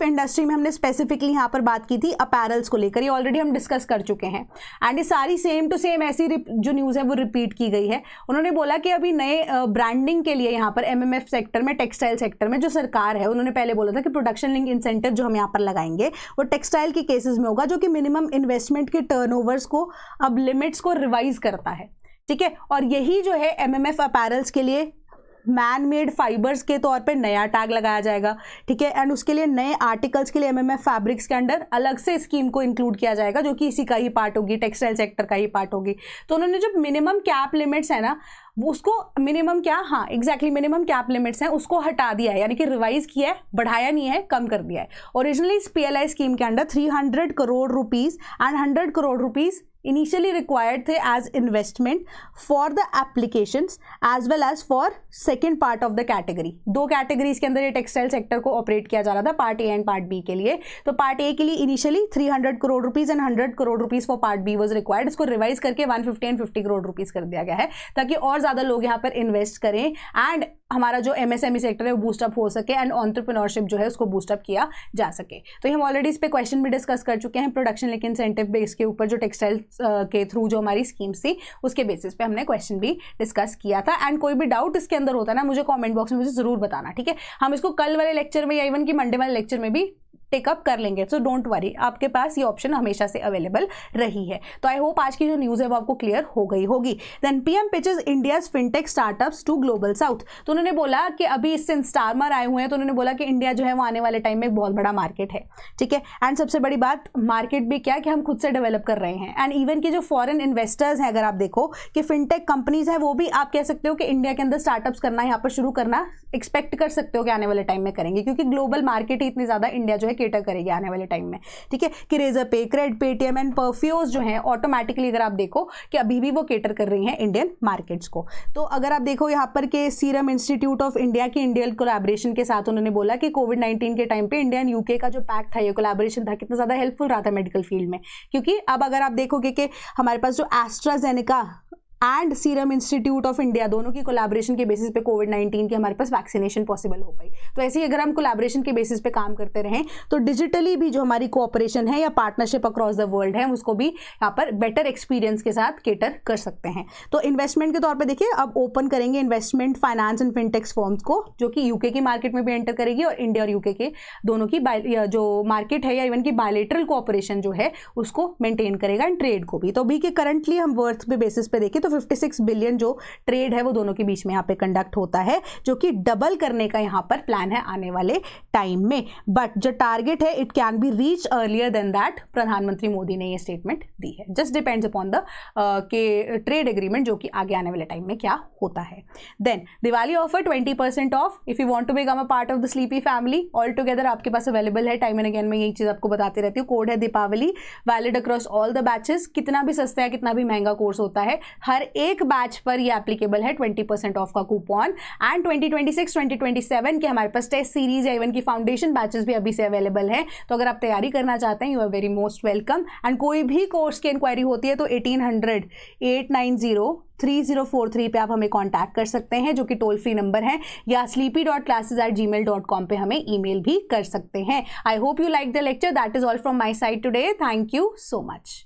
industry में हमने स्पेसिफिकली यहाँ पर बात की थी अपैरल्स को लेकर, ये ऑलरेडी हम डिस्कस कर चुके हैं। एंड ये सारी सेम टू सेम ऐसी जो न्यूज़ है वो रिपीट की गई है। उन्होंने बोला कि अभी नए ब्रांडिंग के लिए यहाँ पर MMF सेक्टर में, टेक्सटाइल सेक्टर में जो सरकार है, उन्होंने पहले बोला था कि प्रोडक्शन लिंक इंसेंटिव जो हम यहाँ पर लगाएंगे वो टेक्सटाइल के केसेस में होगा, जो कि मिनिमम इन्वेस्टमेंट के टर्नओवर्स को, अब लिमिट्स को रिवाइज करता है। ठीक है, और यही जो है MMF अपैरल्स के लिए मैन मेड फाइबर्स के तौर पे नया टैग लगाया जाएगा। ठीक है, एंड उसके लिए नए आर्टिकल्स के लिए MMF फैब्रिक्स के अंडर अलग से स्कीम को इंक्लूड किया जाएगा, जो कि इसी का ही पार्ट होगी, टेक्सटाइल सेक्टर का ही पार्ट होगी। तो उन्होंने जो मिनिमम कैप लिमिट्स है ना, उसको मिनिमम मिनिमम कैप लिमिट्स हैं उसको हटा दिया है, यानी कि रिवाइज किया है, बढ़ाया नहीं है, कम कर दिया है। ओरिजिनली इस PLI स्कीम के under 300 crore rupees and 100 crore rupees initially required थे as investment for the applications as well as for second part of the category. दो कैटेगरीज के अंदर ये टेक्सटाइल सेक्टर को ऑपरेट किया जा रहा था, part A and part B के लिए। तो पार्ट ए के लिए initially 300 crore rupees and 100 crore rupees for part B was required. इसको रिवाइज करके 150 एंड 50 करोड़ रुपीज कर दिया गया है, ताकि और ज़्यादा लोग यहाँ पर इन्वेस्ट करें एंड हमारा जो MSME सेक्टर है वो बूस्टअप हो सके एंड एंटरप्रेन्योरशिप जो है उसको बूस्टअप किया जा सके। तो हम ऑलरेडी इस पे क्वेश्चन भी डिस्कस कर चुके हैं, प्रोडक्शन लिंक इंसेंटिव बेस के ऊपर जो टेक्सटाइल के थ्रू जो हमारी स्कीम्स थी उसके बेसिस पे हमने क्वेश्चन भी डिस्कस किया था। एंड कोई भी डाउट इसके अंदर होता है ना, मुझे कमेंट बॉक्स में मुझे जरूर बताना। ठीक है, हम इसको कल वाले लेक्चर में या इवन की मंडे वाले लेक्चर में भी टेकअप कर लेंगे, सो डोंट वरी, आपके पास ये ऑप्शन हमेशा से अवेलेबल रही है। तो आई होप आज की जो न्यूज़ है वो आपको क्लियर हो गई होगी। Then PM pitches India's fintech startups to global south. तो उन्होंने बोला कि अभी इससे स्टारमर आए हुए हैं, तो उन्होंने बोला कि इंडिया जो है वो आने वाले टाइम में एक बहुत बड़ा मार्केट है। ठीक है, एंड सबसे बड़ी बात मार्केट भी क्या कि हम खुद से डेवलप कर रहे हैं। एंड इवन की जो फॉरेन इन्वेस्टर्स हैं, अगर आप देखो कि फिनटेक कंपनीज है, वो भी आप कह सकते हो कि इंडिया के अंदर स्टार्टअप्स करना, यहाँ पर शुरू करना एक्सपेक्ट कर सकते हो कि आने वाले टाइम में करेंगे, क्योंकि ग्लोबल मार्केट ही इतनी ज़्यादा इंडिया जो है केटर करेगी आने वाले टाइम में। ठीक है, कि रेजर पे, क्रेड, पेटीएम एंड परफ्यूज जो हैं ऑटोमेटिकली अगर आप देखो कि अभी भी वो केटर कर रही हैं इंडियन मार्केट्स को। तो अगर आप देखो यहाँ पर के सीरम इंस्टीट्यूट ऑफ इंडिया की इंडियन कोलैबोरेशन के साथ उन्होंने बोला कि कोविड-19 के टाइम पे इंडिया एंड यूके का जो पैक्ट था, ये कोलैबोरेशन था, कितना ज़्यादा हेल्पफुल रहा था मेडिकल फील्ड में। क्योंकि अब अगर आप देखोगे कि हमारे पास जो AstraZeneca and serum institute of India, दोनों की कोलैबोरेशन के बेसिस पे कोविड-19 की हमारे पास वैक्सीनेशन पॉसिबल हो पाई। तो ऐसे ही अगर हम कोलैबोरेशन के बेसिस पे काम करते रहें तो डिजिटली भी जो हमारी कोऑपरेशन है या पार्टनरशिप अक्रॉस द वर्ल्ड है उसको भी यहाँ पर बेटर एक्सपीरियंस के साथ केटर कर सकते हैं। तो इन्वेस्टमेंट के तौर पे देखिए अब ओपन करेंगे इन्वेस्टमेंट फाइनेंस एंड फिनटेक्स फर्म्स को, जो कि यूके की मार्केट में भी एंटर करेगी और इंडिया और यूके के दोनों की जो मार्केट है या इवन की बायलैटरल कोऑपरेशन जो है उसको मेंटेन करेगा एंड ट्रेड को भी। तो अभी के करंटली हम वर्थ पे बेसिस पे देखें तो 56 बिलियन जो ट्रेड है वो दोनों के बीच में यहाँ पे कंडक्ट होता है, जो कि डबल करने का यहाँ पर प्लान है आने वाले टाइम में। बट जो टारगेट है it can be reach earlier than that, प्रधानमंत्री मोदी ने ये स्टेटमेंट दी है। जस्ट डिपेंड्स अपॉन द के ट्रेड एग्रीमेंट जो कि आगे आने वाले टाइम में क्या होता है। Then Diwali offer 20% off if you want to become a part of the sleepy family, all together आपके पास अवेलेबल है। टाइम एंड अगेन मैं यही चीज आपको बताती रहती हूँ। कोड है Deepawali, valid across all the batches. कितना भी सस्ता है कितना भी महंगा कोर्स होता है, हर एक बैच पर ये एप्लीकेबल है 20% ऑफ का कूपन। एंड 2026-2027 के हमारे पास टेस्ट सीरीज या इवन की फाउंडेशन बैचेस भी अभी से अवेलेबल है। तो अगर आप तैयारी करना चाहते हैं you are very most welcome. And कोई भी कोर्स की इंक्वायरी होती है तो 1800-890-3043 पे आप हमें कांटेक्ट कर सकते हैं, जो कि टोल फ्री नंबर है, या sleepy.classes@gmail.com पे हमें ईमेल भी कर सकते हैं। I hope you like the lecture. That is all from my side today. Thank you so much.